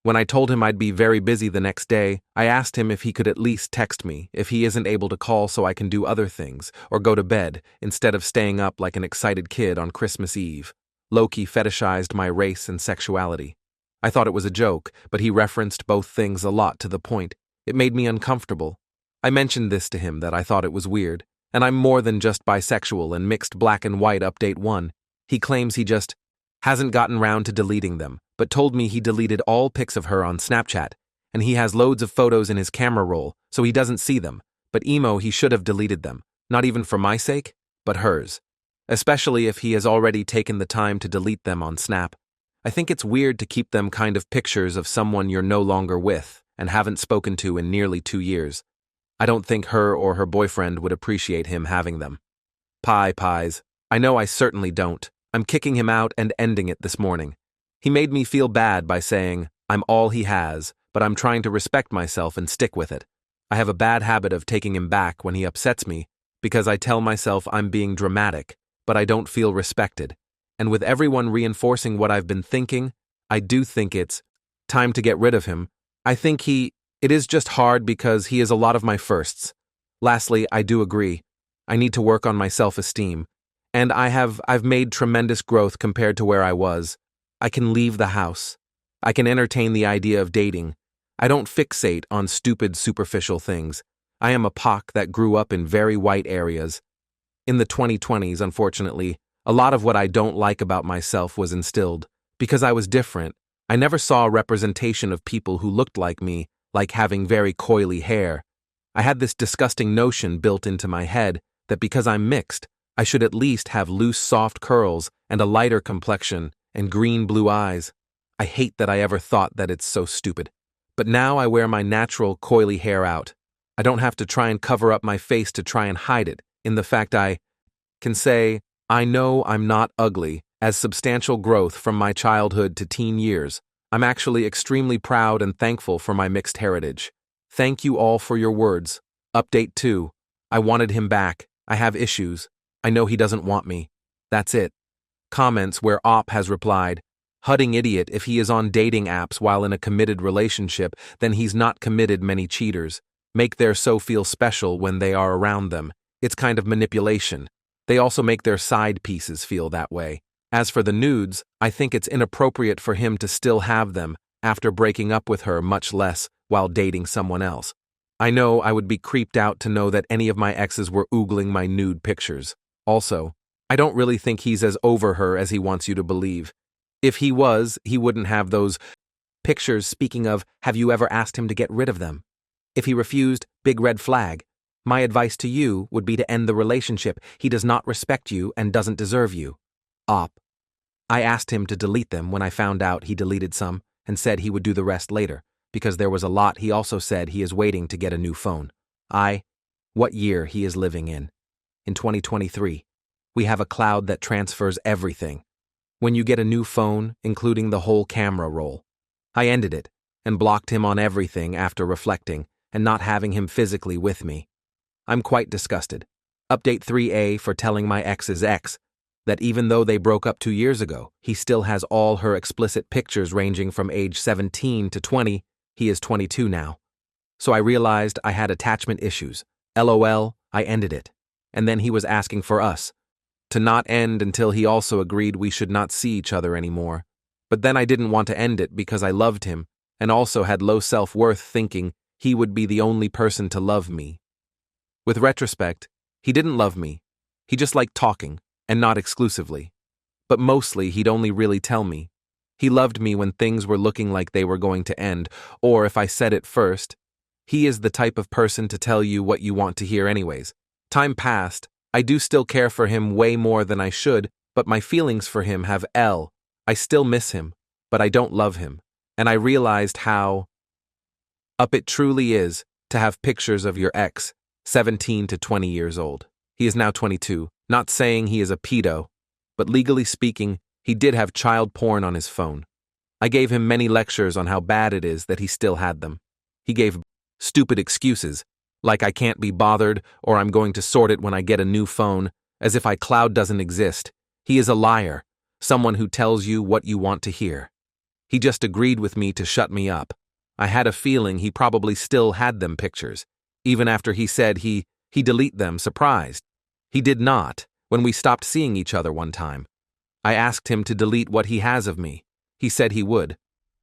When I told him I'd be very busy the next day, I asked him if he could at least text me if he isn't able to call so I can do other things or go to bed instead of staying up like an excited kid on Christmas Eve. Loki fetishized my race and sexuality. I thought it was a joke, but he referenced both things a lot to the point. It made me uncomfortable. I mentioned this to him that I thought it was weird, and I'm more than just bisexual and mixed black and white update 1. He claims he just hasn't gotten round to deleting them, but told me he deleted all pics of her on Snapchat, and he has loads of photos in his camera roll, so he doesn't see them. But emo, he should have deleted them, not even for my sake, but hers. Especially if he has already taken the time to delete them on Snap. I think it's weird to keep them kind of pictures of someone you're no longer with and haven't spoken to in nearly 2 years. I don't think her or her boyfriend would appreciate him having them. Pies. I know I certainly don't. I'm kicking him out and ending it this morning. He made me feel bad by saying, I'm all he has, but I'm trying to respect myself and stick with it. I have a bad habit of taking him back when he upsets me because I tell myself I'm being dramatic, but I don't feel respected. And with everyone reinforcing what I've been thinking, I do think it's time to get rid of him. I think it is just hard because he is a lot of my firsts. Lastly, I do agree. I need to work on my self-esteem. And I've made tremendous growth compared to where I was. I can leave the house. I can entertain the idea of dating. I don't fixate on stupid, superficial things. I am a POC that grew up in very white areas. In the 2020s, unfortunately, a lot of what I don't like about myself was instilled. Because I was different, I never saw a representation of people who looked like me, like having very coily hair. I had this disgusting notion built into my head that because I'm mixed, I should at least have loose, soft curls and a lighter complexion and green-blue eyes. I hate that I ever thought that. It's so stupid. But now I wear my natural, coily hair out. I don't have to try and cover up my face to try and hide it, in the fact I can say, I know I'm not ugly, as substantial growth from my childhood to teen years. I'm actually extremely proud and thankful for my mixed heritage. Thank you all for your words. Update 2. I wanted him back. I have issues. I know he doesn't want me. That's it. Comments where Op has replied, Hudding idiot, if he is on dating apps while in a committed relationship, then he's not committed. Many cheaters make their so feel special when they are around them. It's kind of manipulation. They also make their side pieces feel that way. As for the nudes, I think it's inappropriate for him to still have them after breaking up with her, much less while dating someone else. I know I would be creeped out to know that any of my exes were oogling my nude pictures. Also, I don't really think he's as over her as he wants you to believe. If he was, he wouldn't have those pictures. Speaking of, have you ever asked him to get rid of them? If he refused, big red flag. My advice to you would be to end the relationship. He does not respect you and doesn't deserve you. Op. I asked him to delete them when I found out he deleted some and said he would do the rest later, because there was a lot. He also said he is waiting to get a new phone. What year he is living in? In 2023. We have a cloud that transfers everything. When you get a new phone, including the whole camera roll. I ended it and blocked him on everything after reflecting and not having him physically with me. I'm quite disgusted. Update 3A for telling my ex's ex that even though they broke up 2 years ago, he still has all her explicit pictures ranging from age 17 to 20. He is 22 now. So I realized I had attachment issues. LOL, I ended it. And then he was asking for us. to not end until he also agreed we should not see each other anymore. But then I didn't want to end it because I loved him and also had low self-worth, thinking he would be the only person to love me. With retrospect, he didn't love me. He just liked talking, and not exclusively. But mostly he'd only really tell me. He loved me when things were looking like they were going to end, or if I said it first. He is the type of person to tell you what you want to hear anyways. Time passed. I do still care for him way more than I should, but my feelings for him have I still miss him, but I don't love him. And I realized how up it truly is to have pictures of your ex, 17 to 20 years old. He is now 22, not saying he is a pedo, but legally speaking, he did have child porn on his phone. I gave him many lectures on how bad it is that he still had them. He gave stupid excuses, like I can't be bothered or I'm going to sort it when I get a new phone, as if iCloud doesn't exist. He is a liar, someone who tells you what you want to hear. He just agreed with me to shut me up. I had a feeling he probably still had them pictures, even after he said he delete them, surprised. He did not, when we stopped seeing each other one time. I asked him to delete what he has of me. He said he would.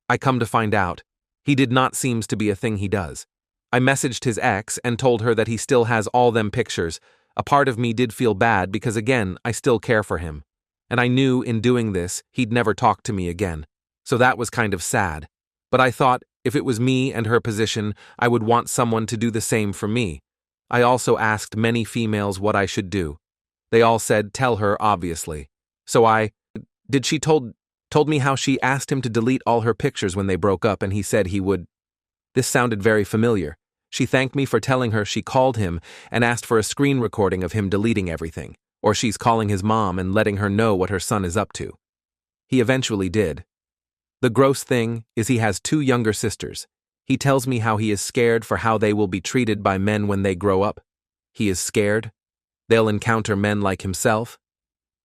I come to find out, he did not seems to be a thing he does. I messaged his ex and told her that he still has all them pictures. A part of me did feel bad because again, I still care for him. And I knew in doing this, he'd never talk to me again. So that was kind of sad. But I thought, if it was me and her position, I would want someone to do the same for me. I also asked many females what I should do. They all said, tell her, obviously. So she told me how she asked him to delete all her pictures when they broke up and he said he would. This sounded very familiar. She thanked me for telling her she called him and asked for a screen recording of him deleting everything, or she's calling his mom and letting her know what her son is up to. He eventually did. The gross thing is he has 2 younger sisters. He tells me how he is scared for how they will be treated by men when they grow up. He is scared. They'll encounter men like himself.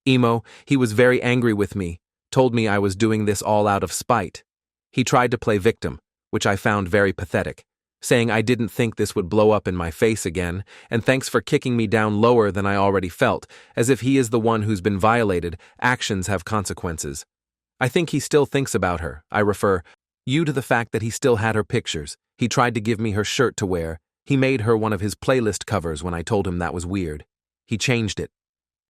He was very angry with me, told me I was doing this all out of spite. He tried to play victim, which I found very pathetic, saying I didn't think this would blow up in my face again, and thanks for kicking me down lower than I already felt, as if he is the one who's been violated, actions have consequences. I think he still thinks about her. I refer you to the fact that he still had her pictures. He tried to give me her shirt to wear. He made her one of his playlist covers when I told him that was weird. He changed it.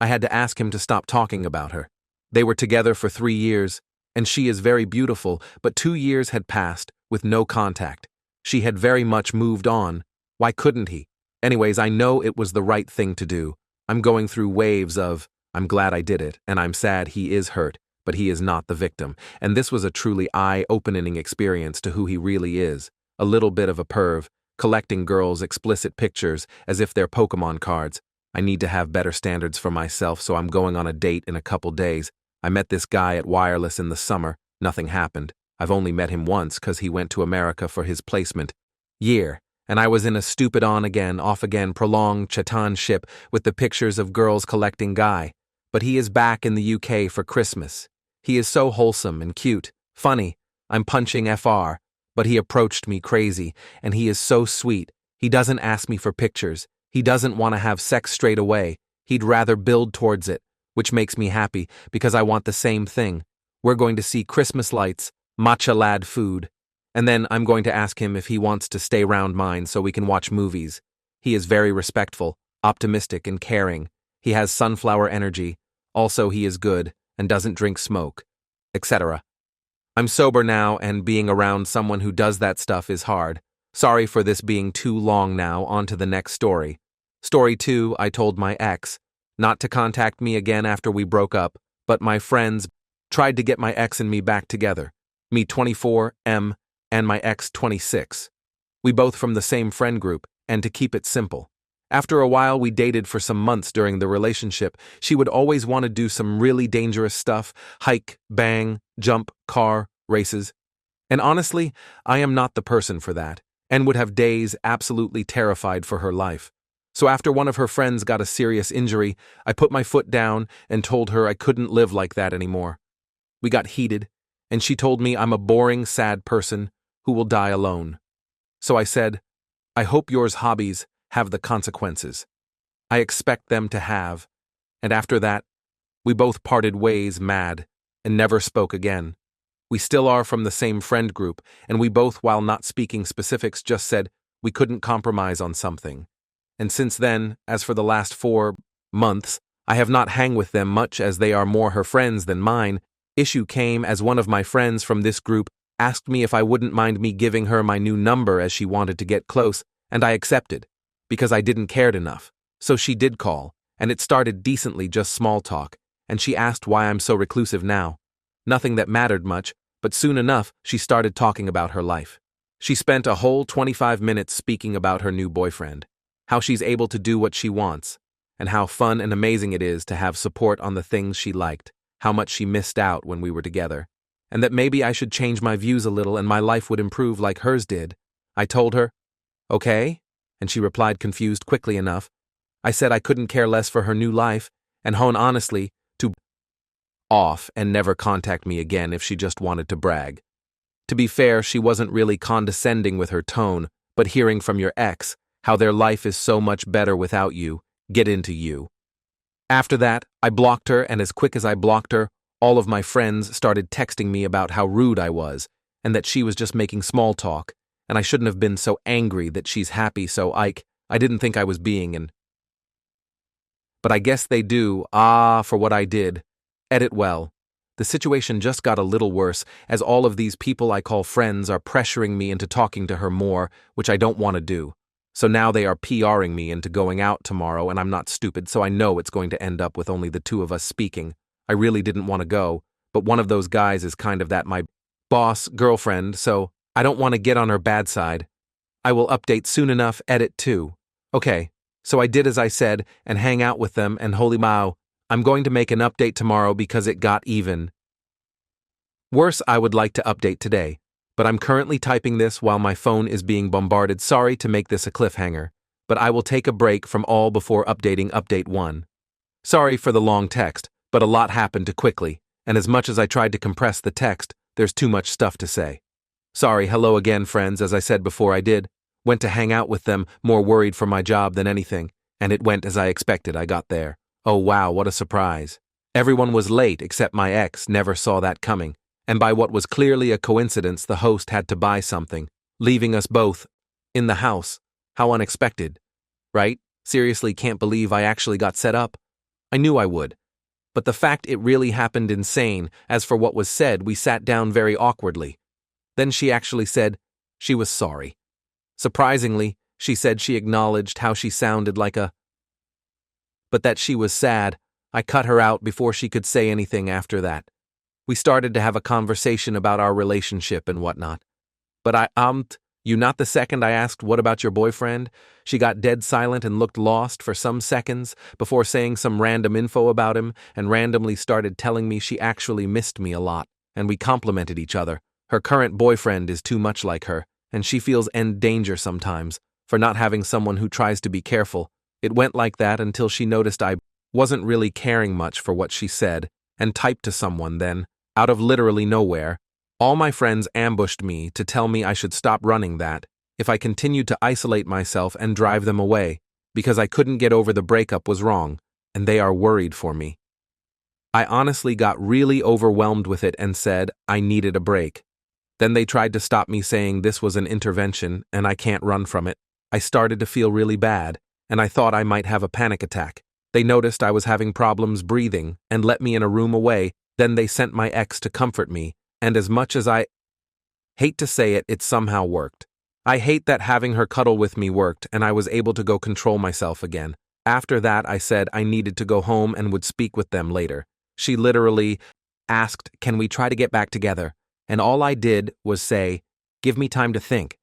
I had to ask him to stop talking about her. They were together for 3 years, and she is very beautiful, but 2 years had passed with no contact. She had very much moved on. Why couldn't he? Anyways, I know it was the right thing to do. I'm going through waves of, I'm glad I did it, and I'm sad he is hurt, but he is not the victim, and this was a truly eye-opening experience to who he really is. A little bit of a perv, collecting girls' explicit pictures as if they're Pokemon cards. I need to have better standards for myself, so I'm going on a date in a couple days. I met this guy at Wireless in the summer. Nothing happened. I've only met him once because he went to America for his placement year, and I was in a stupid on-again, off-again, prolonged chatanship with the pictures of girls collecting guy. But he is back in the UK for Christmas. He is so wholesome and cute, funny. I'm punching FR, but he approached me crazy, and he is so sweet. He doesn't ask me for pictures. He doesn't want to have sex straight away. He'd rather build towards it, which makes me happy because I want the same thing. We're going to see Christmas lights, matcha lad food, and then I'm going to ask him if he wants to stay round mine so we can watch movies. He is very respectful, optimistic, and caring. He has sunflower energy. Also, he is good and doesn't drink smoke, etc. I'm sober now, and being around someone who does that stuff is hard. Sorry for this being too long now, on to the next story. Story 2, I told my ex not to contact me again after we broke up, but my friends tried to get my ex and me back together. Me 24, M, and my ex 26. We both from the same friend group, and to keep it simple. After a while we dated for some months during the relationship. She would always want to do some really dangerous stuff, hike, bang, jump, car, races. And honestly, I am not the person for that, and would have days absolutely terrified for her life. So after one of her friends got a serious injury, I put my foot down and told her I couldn't live like that anymore. We got heated, and she told me I'm a boring, sad person who will die alone. So I said, I hope yours hobbies have the consequences I expect them to have, and after that, We both parted ways mad and never spoke again. We still are from the same friend group, and we both, while not speaking specifics, just said we couldn't compromise on something. And since then, as for the last 4 months, I have not hang with them much as they are more her friends than mine. Issue came as one of my friends from this group asked me if I wouldn't mind me giving her my new number as she wanted to get close, and I accepted, because I didn't cared enough. So she did call, and it started decently just small talk, and she asked why I'm so reclusive now. Nothing that mattered much, but soon enough she started talking about her life. She spent a whole 25 minutes speaking about her new boyfriend, how she's able to do what she wants, and how fun and amazing it is to have support on the things she liked, how much she missed out when we were together, and that maybe I should change my views a little and my life would improve like hers did. I told her, okay, and she replied confused quickly enough. I said I couldn't care less for her new life, and honestly, to off and never contact me again if she just wanted to brag. To be fair, she wasn't really condescending with her tone, but hearing from your ex, how their life is so much better without you, get into you. After that, I blocked her, and as quick as I blocked her, all of my friends started texting me about how rude I was, and that she was just making small talk, and I shouldn't have been so angry that she's happy, so I didn't think I was being But I guess they do, for what I did. Edit well. The situation just got a little worse, as all of these people I call friends are pressuring me into talking to her more, which I don't want to do. So now they are PRing me into going out tomorrow, and I'm not stupid, so I know it's going to end up with only the two of us speaking. I really didn't want to go, but one of those guys is kind of that my boss girlfriend, so I don't want to get on her bad side. I will update soon enough, edit too. Okay, so I did as I said, and hang out with them, and holy mow, I'm going to make an update tomorrow because it got even worse. I would like to update today, but I'm currently typing this while my phone is being bombarded. Sorry to make this a cliffhanger, but I will take a break from all before updating update 1. Sorry for the long text, but a lot happened too quickly, and as much as I tried to compress the text, there's too much stuff to say. Sorry, hello again friends, as I said before I did. Went to hang out with them, more worried for my job than anything, and it went as I expected. I got there. Oh wow, what a surprise. Everyone was late except my ex, never saw that coming, and by what was clearly a coincidence the host had to buy something, leaving us both in the house. How unexpected, right? Seriously, can't believe I actually got set up. I knew I would. But the fact it really happened insane. As for what was said, we sat down very awkwardly. Then she actually said she was sorry. Surprisingly, she said she acknowledged how she sounded like but that she was sad. I cut her out before she could say anything after that. We started to have a conversation about our relationship and whatnot. But you not the second I asked what about your boyfriend, she got dead silent and looked lost for some seconds before saying some random info about him and randomly started telling me she actually missed me a lot, and we complimented each other. Her current boyfriend is too much like her, and she feels in danger sometimes for not having someone who tries to be careful. It went like that until she noticed I wasn't really caring much for what she said and typed to someone. Then, out of literally nowhere, all my friends ambushed me to tell me I should stop running that if I continued to isolate myself and drive them away, because I couldn't get over the breakup was wrong, and they are worried for me. I honestly got really overwhelmed with it and said I needed a break. Then they tried to stop me, saying this was an intervention and I can't run from it. I started to feel really bad, and I thought I might have a panic attack. They noticed I was having problems breathing and let me in a room away. Then they sent my ex to comfort me, and as much as I hate to say it, it somehow worked. I hate that having her cuddle with me worked, and I was able to go control myself again. After that, I said I needed to go home and would speak with them later. She literally asked, "Can we try to get back together?" And all I did was say, "Give me time to think."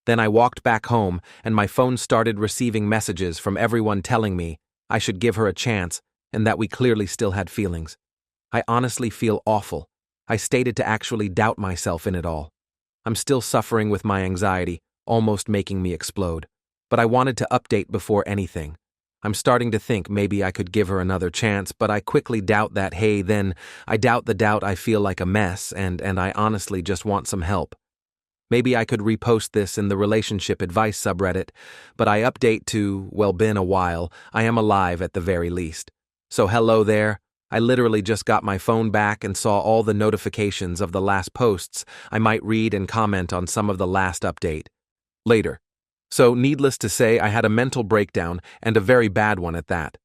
Then I walked back home, and my phone started receiving messages from everyone telling me I should give her a chance and that we clearly still had feelings. I honestly feel awful. I stated to actually doubt myself in it all. I'm still suffering with my anxiety, almost making me explode. But I wanted to update before anything. I'm starting to think maybe I could give her another chance, but I quickly doubt that. Then I doubt the doubt. I feel like a mess, and I honestly just want some help. Maybe I could repost this in the relationship advice subreddit, but I update to, well, been a while. I am alive at the very least. So hello there. I literally just got my phone back and saw all the notifications of the last posts. I might read and comment on some of the last update later. So, needless to say, I had a mental breakdown, and a very bad one at that.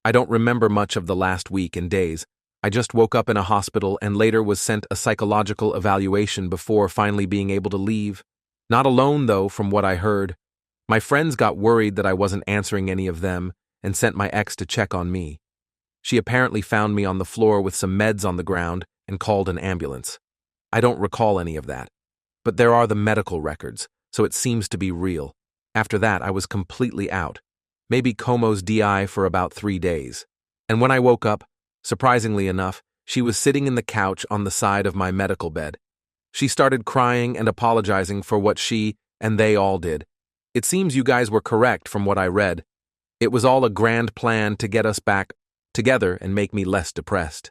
I don't remember much of the last week and days. I just woke up in a hospital and later was sent a psychological evaluation before finally being able to leave. Not alone, though, from what I heard. My friends got worried that I wasn't answering any of them and sent my ex to check on me. She apparently found me on the floor with some meds on the ground and called an ambulance. I don't recall any of that. But there are the medical records, so it seems to be real. After that, I was completely out. Maybe Como's DI for about 3 days. And when I woke up, surprisingly enough, she was sitting in the couch on the side of my medical bed. She started crying and apologizing for what she and they all did. It seems you guys were correct from what I read. It was all a grand plan to get us back together and make me less depressed.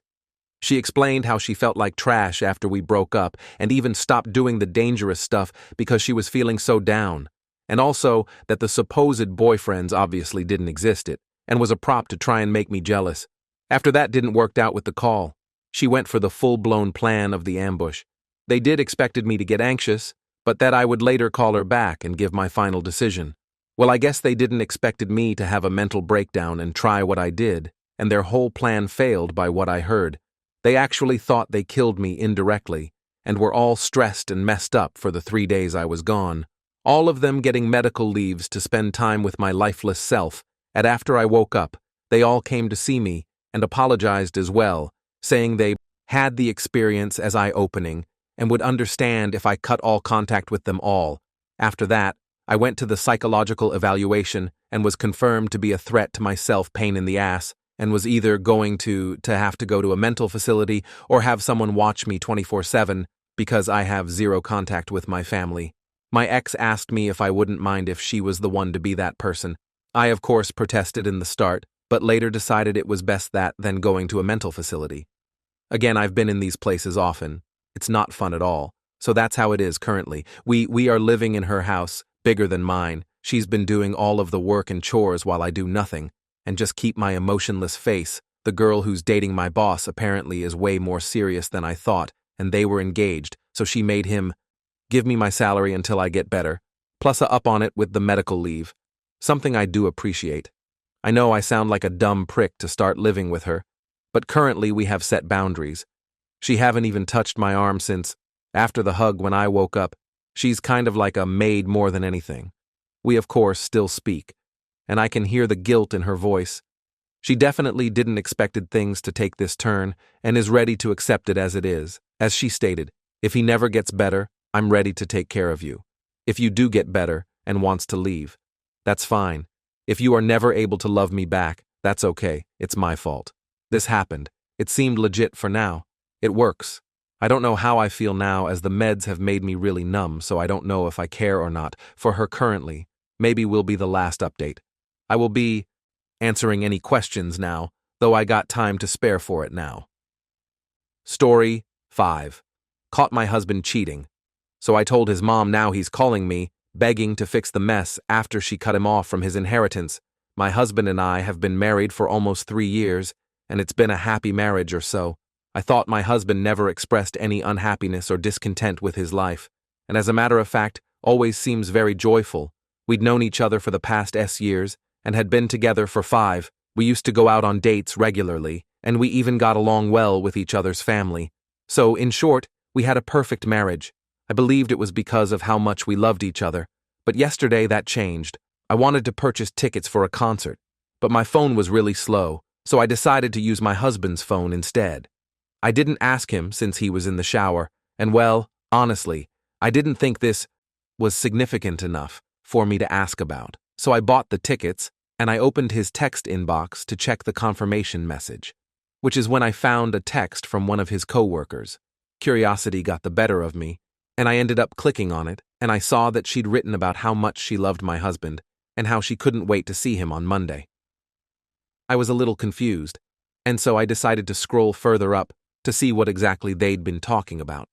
She explained how she felt like trash after we broke up and even stopped doing the dangerous stuff because she was feeling so down. And also that the supposed boyfriends obviously didn't exist and was a prop to try and make me jealous. After that didn't work out with the call, she went for the full-blown plan of the ambush. They did expected me to get anxious, but that I would later call her back and give my final decision. Well, I guess they didn't expected me to have a mental breakdown and try what I did, and their whole plan failed by what I heard. They actually thought they killed me indirectly, and were all stressed and messed up for the 3 days I was gone. All of them getting medical leaves to spend time with my lifeless self, and after I woke up, they all came to see me and apologized as well, saying they had the experience as eye-opening and would understand if I cut all contact with them all. After that, I went to the psychological evaluation and was confirmed to be a threat to myself, pain in the ass, and was either going to have to go to a mental facility or have someone watch me 24/7 because I have zero contact with my family. My ex asked me if I wouldn't mind if she was the one to be that person. I, of course, protested in the start, but later decided it was best that than going to a mental facility. Again, I've been in these places often. It's not fun at all. So that's how it is currently. We are living in her house, bigger than mine. She's been doing all of the work and chores while I do nothing, and just keep my emotionless face. The girl who's dating my boss apparently is way more serious than I thought, and they were engaged, so she made him give me my salary until I get better, plus a up on it with the medical leave. Something I do appreciate. I know I sound like a dumb prick to start living with her, but currently we have set boundaries. She haven't even touched my arm since, after the hug when I woke up. She's kind of like a maid more than anything. We of course still speak, and I can hear the guilt in her voice. She definitely didn't expected things to take this turn and is ready to accept it as it is. As she stated, if he never gets better, I'm ready to take care of you. If you do get better and wants to leave, that's fine. If you are never able to love me back, that's okay. It's my fault. This happened. It seemed legit for now. It works. I don't know how I feel now as the meds have made me really numb, so I don't know if I care or not for her currently. Maybe will be the last update. I will be answering any questions now, though I got time to spare for it now. Story 5. Caught my husband cheating. So I told his mom now he's calling me, begging to fix the mess after she cut him off from his inheritance. My husband and I have been married for almost 3 years, and it's been a happy marriage or so. I thought my husband never expressed any unhappiness or discontent with his life, and as a matter of fact, always seems very joyful. We'd known each other for the past years, and had been together for 5. We used to go out on dates regularly, and we even got along well with each other's family. So, in short, we had a perfect marriage. I believed it was because of how much we loved each other, but yesterday that changed. I wanted to purchase tickets for a concert, but my phone was really slow, so I decided to use my husband's phone instead. I didn't ask him since he was in the shower, and well, honestly, I didn't think this was significant enough for me to ask about. So I bought the tickets, and I opened his text inbox to check the confirmation message, which is when I found a text from one of his coworkers. Curiosity got the better of me, and I ended up clicking on it, and I saw that she'd written about how much she loved my husband, and how she couldn't wait to see him on Monday. I was a little confused, and so I decided to scroll further up to see what exactly they'd been talking about.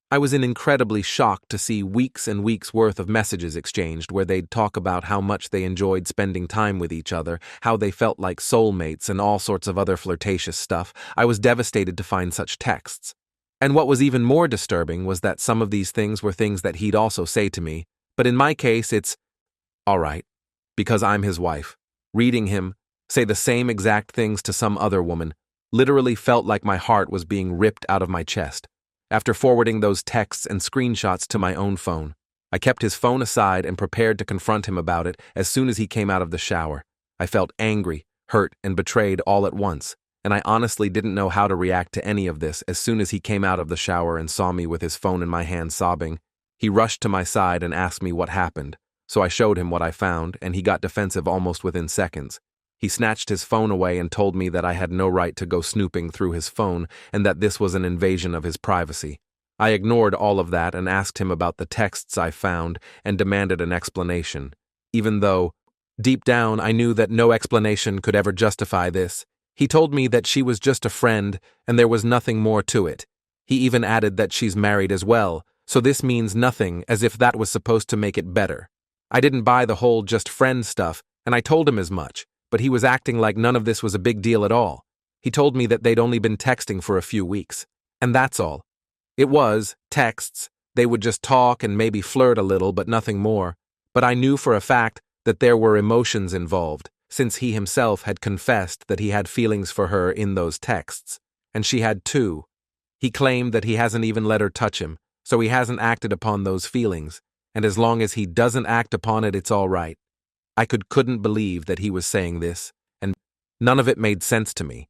I was incredibly shocked to see weeks and weeks worth of messages exchanged where they'd talk about how much they enjoyed spending time with each other, how they felt like soulmates, and all sorts of other flirtatious stuff. I was devastated to find such texts. And what was even more disturbing was that some of these things were things that he'd also say to me, but in my case it's, all right, because I'm his wife. Reading him say the same exact things to some other woman literally felt like my heart was being ripped out of my chest. After forwarding those texts and screenshots to my own phone, I kept his phone aside and prepared to confront him about it as soon as he came out of the shower. I felt angry, hurt, and betrayed all at once, and I honestly didn't know how to react to any of this. As soon as he came out of the shower and saw me with his phone in my hand sobbing, he rushed to my side and asked me what happened, so I showed him what I found, and he got defensive almost within seconds. He snatched his phone away and told me that I had no right to go snooping through his phone and that this was an invasion of his privacy. I ignored all of that and asked him about the texts I found and demanded an explanation, even though, deep down, I knew that no explanation could ever justify this. He told me that she was just a friend and there was nothing more to it. He even added that she's married as well, so this means nothing, as if that was supposed to make it better. I didn't buy the whole just friend stuff, and I told him as much. But he was acting like none of this was a big deal at all. He told me that they'd only been texting for a few weeks. And that's all. It was texts. They would just talk and maybe flirt a little, but nothing more. But I knew for a fact that there were emotions involved, since he himself had confessed that he had feelings for her in those texts. And she had too. He claimed that he hasn't even let her touch him, so he hasn't acted upon those feelings. And as long as he doesn't act upon it, it's all right. I couldn't believe that he was saying this, and none of it made sense to me.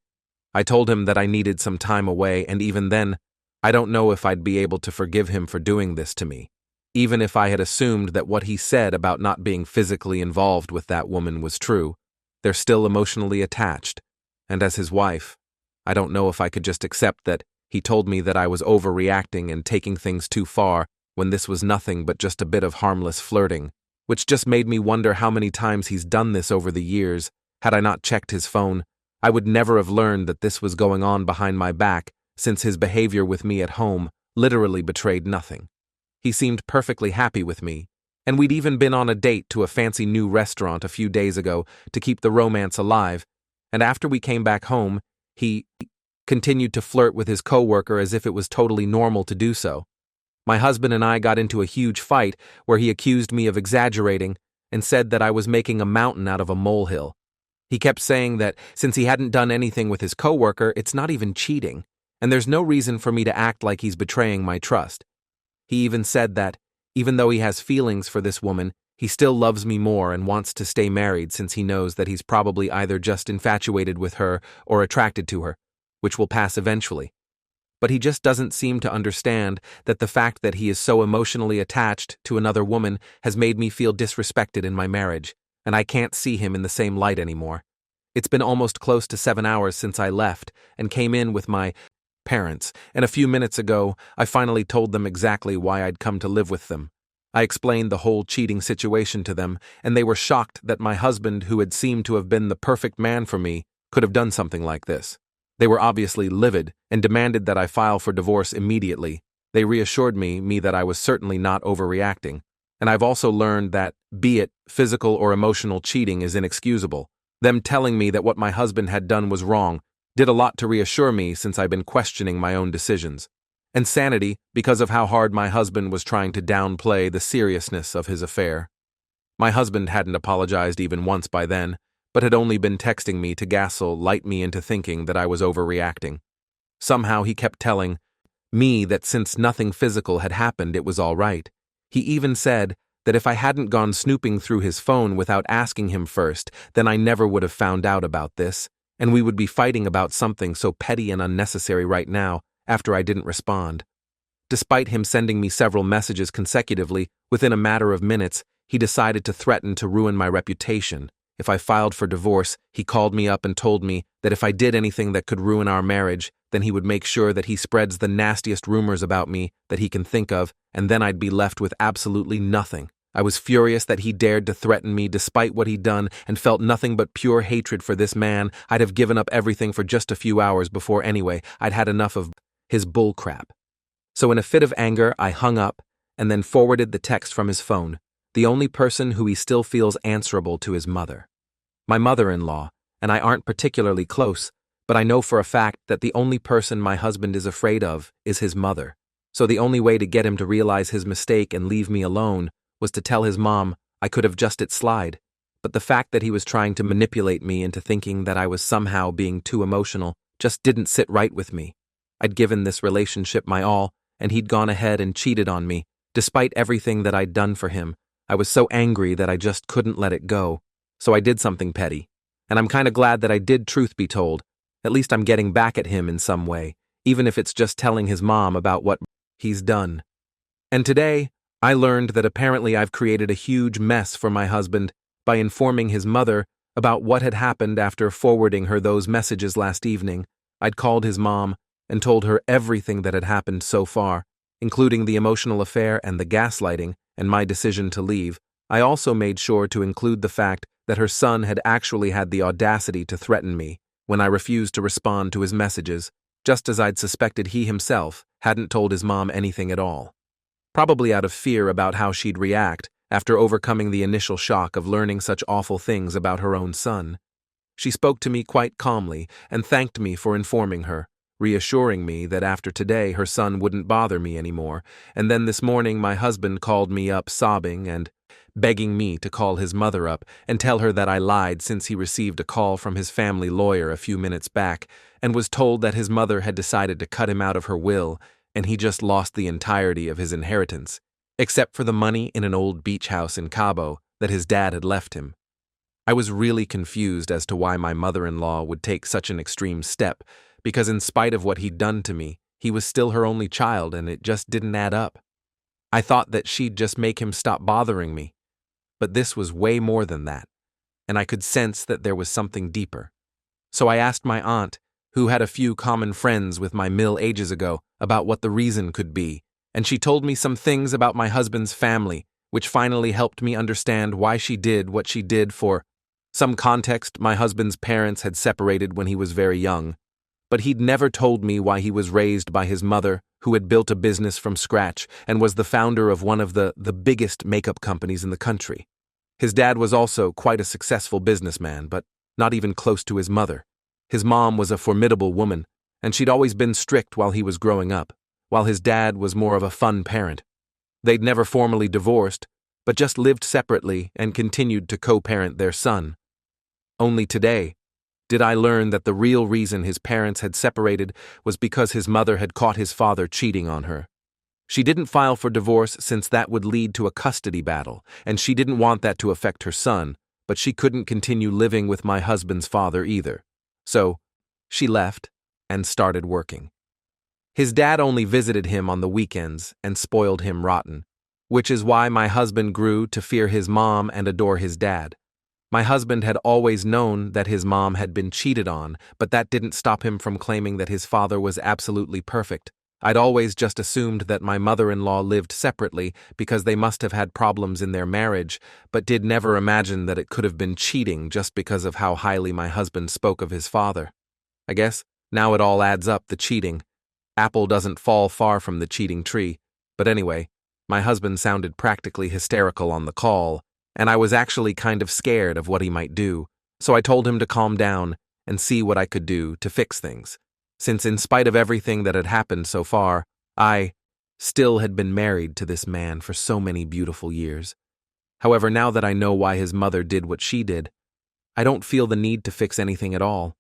I told him that I needed some time away, and even then, I don't know if I'd be able to forgive him for doing this to me. Even if I had assumed that what he said about not being physically involved with that woman was true, they're still emotionally attached. And as his wife, I don't know if I could just accept that he told me that I was overreacting and taking things too far when this was nothing but just a bit of harmless flirting, which just made me wonder how many times he's done this over the years. Had I not checked his phone, I would never have learned that this was going on behind my back, since his behavior with me at home literally betrayed nothing. He seemed perfectly happy with me, and we'd even been on a date to a fancy new restaurant a few days ago to keep the romance alive, and after we came back home, he continued to flirt with his coworker as if it was totally normal to do so. My husband and I got into a huge fight where he accused me of exaggerating and said that I was making a mountain out of a molehill. He kept saying that since he hadn't done anything with his coworker, it's not even cheating, and there's no reason for me to act like he's betraying my trust. He even said that, even though he has feelings for this woman, he still loves me more and wants to stay married since he knows that he's probably either just infatuated with her or attracted to her, which will pass eventually. But he just doesn't seem to understand that the fact that he is so emotionally attached to another woman has made me feel disrespected in my marriage, and I can't see him in the same light anymore. It's been almost close to 7 hours since I left and came in with my parents, and a few minutes ago, I finally told them exactly why I'd come to live with them. I explained the whole cheating situation to them, and they were shocked that my husband, who had seemed to have been the perfect man for me, could have done something like this. They were obviously livid and demanded that I file for divorce immediately. They reassured me that I was certainly not overreacting, and I've also learned that, be it physical or emotional cheating, is inexcusable. Them telling me that what my husband had done was wrong did a lot to reassure me since I've been questioning my own decisions. And sanity because of how hard my husband was trying to downplay the seriousness of his affair. My husband hadn't apologized even once by then, but had only been texting me to gaslight me into thinking that I was overreacting. Somehow he kept telling me that since nothing physical had happened, it was all right. He even said that if I hadn't gone snooping through his phone without asking him first, then I never would have found out about this, and we would be fighting about something so petty and unnecessary right now after I didn't respond. Despite him sending me several messages consecutively, within a matter of minutes, he decided to threaten to ruin my reputation. If I filed for divorce, he called me up and told me that if I did anything that could ruin our marriage, then he would make sure that he spreads the nastiest rumors about me that he can think of, and then I'd be left with absolutely nothing. I was furious that he dared to threaten me despite what he'd done and felt nothing but pure hatred for this man. I'd have given up everything for just a few hours before anyway. I'd had enough of his bullcrap. So in a fit of anger, I hung up and then forwarded the text from his phone, the only person who he still feels answerable to his mother. My mother-in-law, and I aren't particularly close, but I know for a fact that the only person my husband is afraid of is his mother. So the only way to get him to realize his mistake and leave me alone was to tell his mom I could have just it slide. But the fact that he was trying to manipulate me into thinking that I was somehow being too emotional just didn't sit right with me. I'd given this relationship my all, and he'd gone ahead and cheated on me, despite everything that I'd done for him. I was so angry that I just couldn't let it go. So I did something petty. And I'm kinda glad that I did, truth be told. At least I'm getting back at him in some way, even if it's just telling his mom about what he's done. And today, I learned that apparently I've created a huge mess for my husband by informing his mother about what had happened after forwarding her those messages last evening. I'd called his mom and told her everything that had happened so far, including the emotional affair and the gaslighting and my decision to leave. I also made sure to include the fact that her son had actually had the audacity to threaten me when I refused to respond to his messages, just as I'd suspected he himself hadn't told his mom anything at all. Probably out of fear about how she'd react after overcoming the initial shock of learning such awful things about her own son. She spoke to me quite calmly and thanked me for informing her, reassuring me that after today her son wouldn't bother me anymore, and then this morning my husband called me up sobbing and begging me to call his mother up and tell her that I lied since he received a call from his family lawyer a few minutes back and was told that his mother had decided to cut him out of her will and he just lost the entirety of his inheritance, except for the money in an old beach house in Cabo that his dad had left him. I was really confused as to why my mother-in-law would take such an extreme step, because in spite of what he'd done to me, he was still her only child and it just didn't add up. I thought that she'd just make him stop bothering me. But this was way more than that, and I could sense that there was something deeper. So I asked my aunt, who had a few common friends with my mill ages ago, about what the reason could be, and she told me some things about my husband's family, which finally helped me understand why she did what she did. For some context, my husband's parents had separated when he was very young, but he'd never told me why he was raised by his mother, who had built a business from scratch and was the founder of one of the biggest makeup companies in the country. His dad was also quite a successful businessman, but not even close to his mother. His mom was a formidable woman, and she'd always been strict while he was growing up, while his dad was more of a fun parent. They'd never formally divorced, but just lived separately and continued to co-parent their son. Only today did I learn that the real reason his parents had separated was because his mother had caught his father cheating on her. She didn't file for divorce since that would lead to a custody battle, and she didn't want that to affect her son, but she couldn't continue living with my husband's father either. So, she left and started working. His dad only visited him on the weekends and spoiled him rotten, which is why my husband grew to fear his mom and adore his dad. My husband had always known that his mom had been cheated on, but that didn't stop him from claiming that his father was absolutely perfect. I'd always just assumed that my mother-in-law lived separately because they must have had problems in their marriage, but did never imagine that it could have been cheating just because of how highly my husband spoke of his father. I guess now it all adds up, the cheating. Apple doesn't fall far from the cheating tree. But anyway, my husband sounded practically hysterical on the call, and I was actually kind of scared of what he might do, so I told him to calm down and see what I could do to fix things, since in spite of everything that had happened so far, I still had been married to this man for so many beautiful years. However, now that I know why his mother did what she did, I don't feel the need to fix anything at all.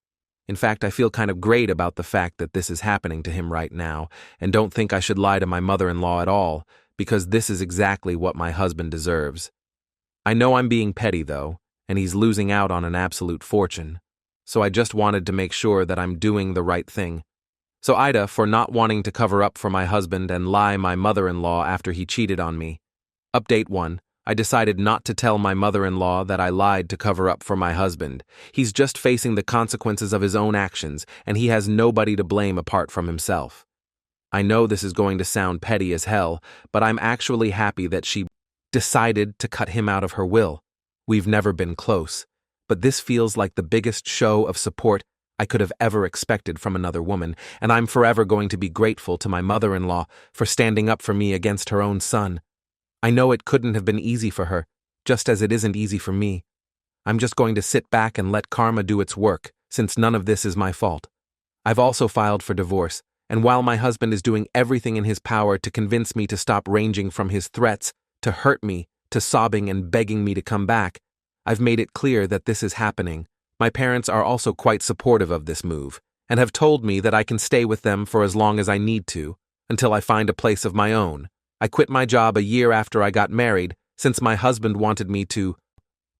In fact, I feel kind of great about the fact that this is happening to him right now, and don't think I should lie to my mother-in-law at all, because this is exactly what my husband deserves. I know I'm being petty, though, and he's losing out on an absolute fortune, so I just wanted to make sure that I'm doing the right thing. So Ida, for not wanting to cover up for my husband and lie my mother-in-law after he cheated on me. Update 1. I decided not to tell my mother-in-law that I lied to cover up for my husband. He's just facing the consequences of his own actions, and he has nobody to blame apart from himself. I know this is going to sound petty as hell, but I'm actually happy that she decided to cut him out of her will. We've never been close, but this feels like the biggest show of support I could have ever expected from another woman, and I'm forever going to be grateful to my mother-in-law for standing up for me against her own son. I know it couldn't have been easy for her, just as it isn't easy for me. I'm just going to sit back and let karma do its work, since none of this is my fault. I've also filed for divorce, and while my husband is doing everything in his power to convince me to stop ranging from his threats, to hurt me, to sobbing and begging me to come back, I've made it clear that this is happening. My parents are also quite supportive of this move, and have told me that I can stay with them for as long as I need to, until I find a place of my own. I quit my job a year after I got married, since my husband wanted me to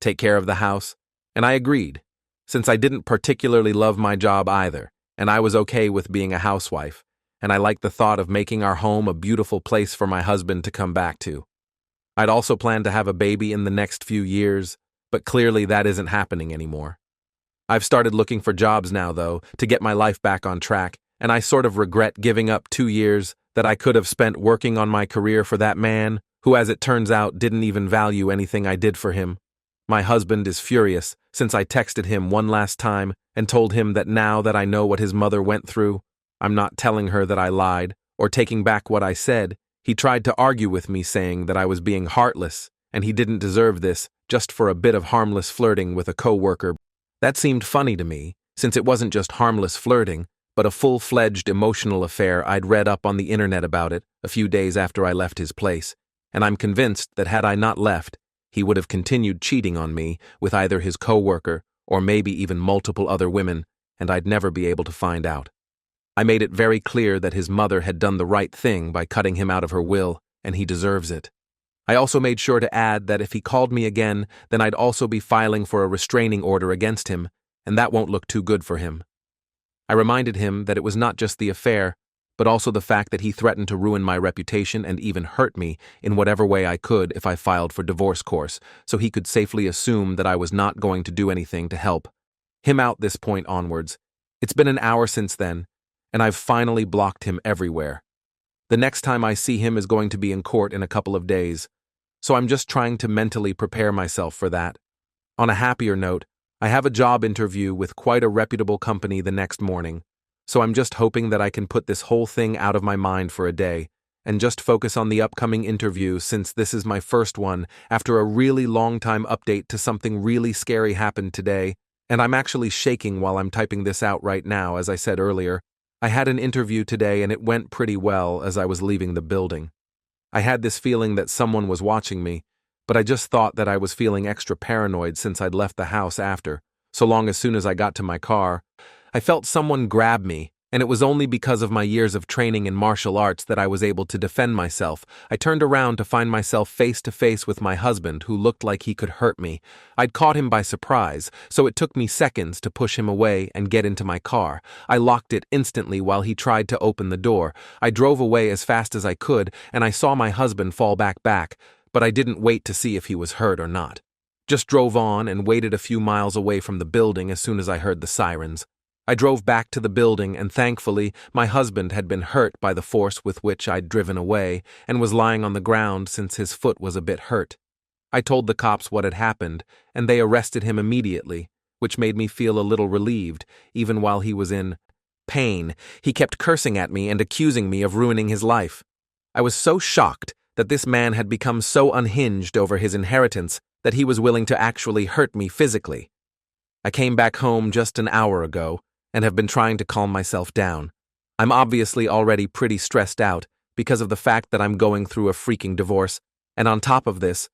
take care of the house, and I agreed, since I didn't particularly love my job either, and I was okay with being a housewife, and I liked the thought of making our home a beautiful place for my husband to come back to. I'd also planned to have a baby in the next few years, but clearly that isn't happening anymore. I've started looking for jobs now, though, to get my life back on track, and I sort of regret giving up 2 years that I could have spent working on my career for that man, who, as it turns out, didn't even value anything I did for him. My husband is furious, since I texted him one last time and told him that now that I know what his mother went through, I'm not telling her that I lied or taking back what I said. He tried to argue with me, saying that I was being heartless and he didn't deserve this just for a bit of harmless flirting with a co-worker. That seemed funny to me, since it wasn't just harmless flirting, but a full-fledged emotional affair. I'd read up on the internet about it a few days after I left his place, and I'm convinced that had I not left, he would have continued cheating on me with either his co-worker or maybe even multiple other women, and I'd never be able to find out. I made it very clear that his mother had done the right thing by cutting him out of her will, and he deserves it. I also made sure to add that if he called me again, then I'd also be filing for a restraining order against him, and that won't look too good for him. I reminded him that it was not just the affair, but also the fact that he threatened to ruin my reputation and even hurt me in whatever way I could if I filed for divorce course, so he could safely assume that I was not going to do anything to help him out this point onwards. It's been an hour since then, and I've finally blocked him everywhere. The next time I see him is going to be in court in a couple of days, so I'm just trying to mentally prepare myself for that. On a happier note, I have a job interview with quite a reputable company the next morning, so I'm just hoping that I can put this whole thing out of my mind for a day and just focus on the upcoming interview, since this is my first one after a really long time. Update to something really scary happened today, and I'm actually shaking while I'm typing this out right now. As I said earlier, I had an interview today and it went pretty well. As I was leaving the building, I had this feeling that someone was watching me, but I just thought that I was feeling extra paranoid since I'd left the house after. As soon as I got to my car, I felt someone grab me, and it was only because of my years of training in martial arts that I was able to defend myself. I turned around to find myself face to face with my husband, who looked like he could hurt me. I'd caught him by surprise, so it took me seconds to push him away and get into my car. I locked it instantly while he tried to open the door. I drove away as fast as I could, and I saw my husband fall back, but I didn't wait to see if he was hurt or not. Just drove on and waited a few miles away from the building as soon as I heard the sirens. I drove back to the building, and thankfully, my husband had been hurt by the force with which I'd driven away and was lying on the ground since his foot was a bit hurt. I told the cops what had happened, and they arrested him immediately, which made me feel a little relieved, even while he was in pain. He kept cursing at me and accusing me of ruining his life. I was so shocked that this man had become so unhinged over his inheritance that he was willing to actually hurt me physically. I came back home just an hour ago, and have been trying to calm myself down. I'm obviously already pretty stressed out because of the fact that I'm going through a freaking divorce, and on top of this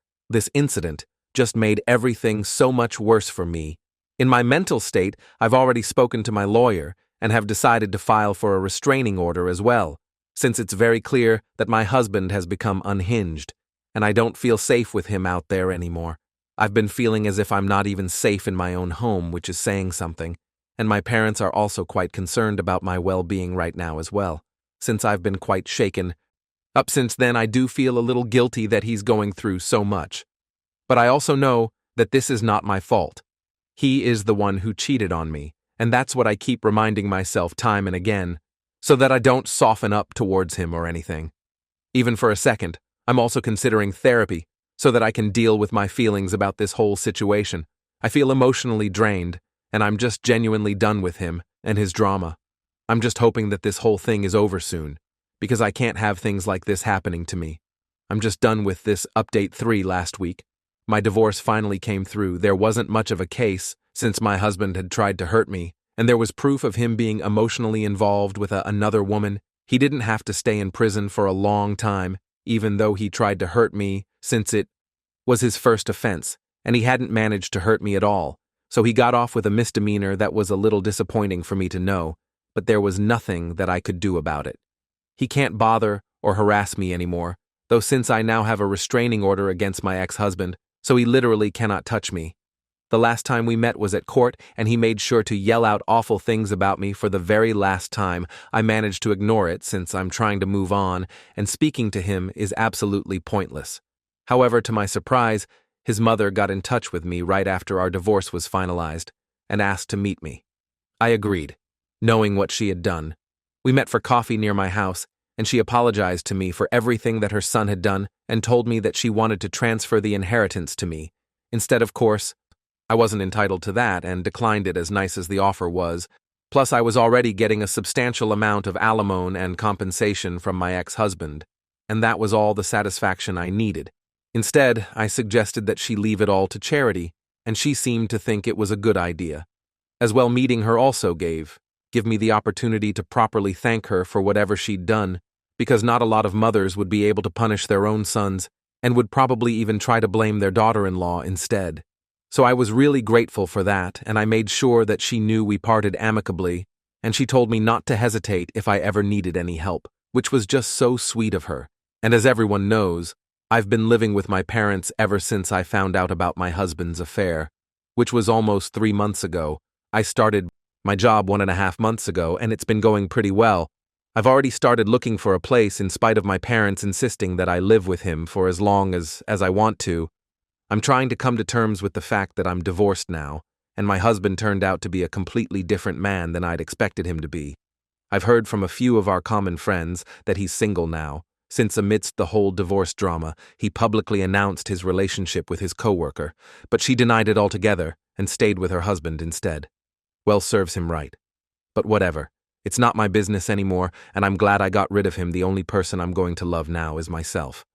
incident just made everything so much worse for me. In my mental state, I've already spoken to my lawyer and have decided to file for a restraining order as well, since it's very clear that my husband has become unhinged, and I don't feel safe with him out there anymore. I've been feeling as if I'm not even safe in my own home, which is saying something. And my parents are also quite concerned about my well-being right now as well, since I've been quite shaken up since then. I do feel a little guilty that he's going through so much. But I also know that this is not my fault. He is the one who cheated on me, and that's what I keep reminding myself time and again, so that I don't soften up towards him or anything. Even for a second, I'm also considering therapy, so that I can deal with my feelings about this whole situation. I feel emotionally drained, and I'm just genuinely done with him and his drama. I'm just hoping that this whole thing is over soon, because I can't have things like this happening to me. I'm just done with this update 3 last week. My divorce finally came through. There wasn't much of a case, since my husband had tried to hurt me, and there was proof of him being emotionally involved with another woman. He didn't have to stay in prison for a long time, even though he tried to hurt me, since it was his first offense, and he hadn't managed to hurt me at all. So he got off with a misdemeanor that was a little disappointing for me to know, but there was nothing that I could do about it. He can't bother or harass me anymore, though since I now have a restraining order against my ex-husband, so he literally cannot touch me. The last time we met was at court, and he made sure to yell out awful things about me for the very last time. I managed to ignore it since I'm trying to move on, and speaking to him is absolutely pointless. However, to my surprise, his mother got in touch with me right after our divorce was finalized and asked to meet me. I agreed, knowing what she had done. We met for coffee near my house, and she apologized to me for everything that her son had done and told me that she wanted to transfer the inheritance to me. Instead, of course, I wasn't entitled to that and declined it, as nice as the offer was. Plus, I was already getting a substantial amount of alimony and compensation from my ex-husband, and that was all the satisfaction I needed. Instead, I suggested that she leave it all to charity, and she seemed to think it was a good idea. As well, meeting her also give me the opportunity to properly thank her for whatever she'd done, because not a lot of mothers would be able to punish their own sons and would probably even try to blame their daughter-in-law instead. So I was really grateful for that, and I made sure that she knew we parted amicably, and she told me not to hesitate if I ever needed any help, which was just so sweet of her. And as everyone knows, I've been living with my parents ever since I found out about my husband's affair, which was almost 3 months ago. I started my job 1.5 months ago, and it's been going pretty well. I've already started looking for a place in spite of my parents insisting that I live with him for as long as I want to. I'm trying to come to terms with the fact that I'm divorced now, and my husband turned out to be a completely different man than I'd expected him to be. I've heard from a few of our common friends that he's single now, since amidst the whole divorce drama, he publicly announced his relationship with his coworker, but she denied it altogether and stayed with her husband instead. Well, serves him right. But whatever. It's not my business anymore, and I'm glad I got rid of him. The only person I'm going to love now is myself.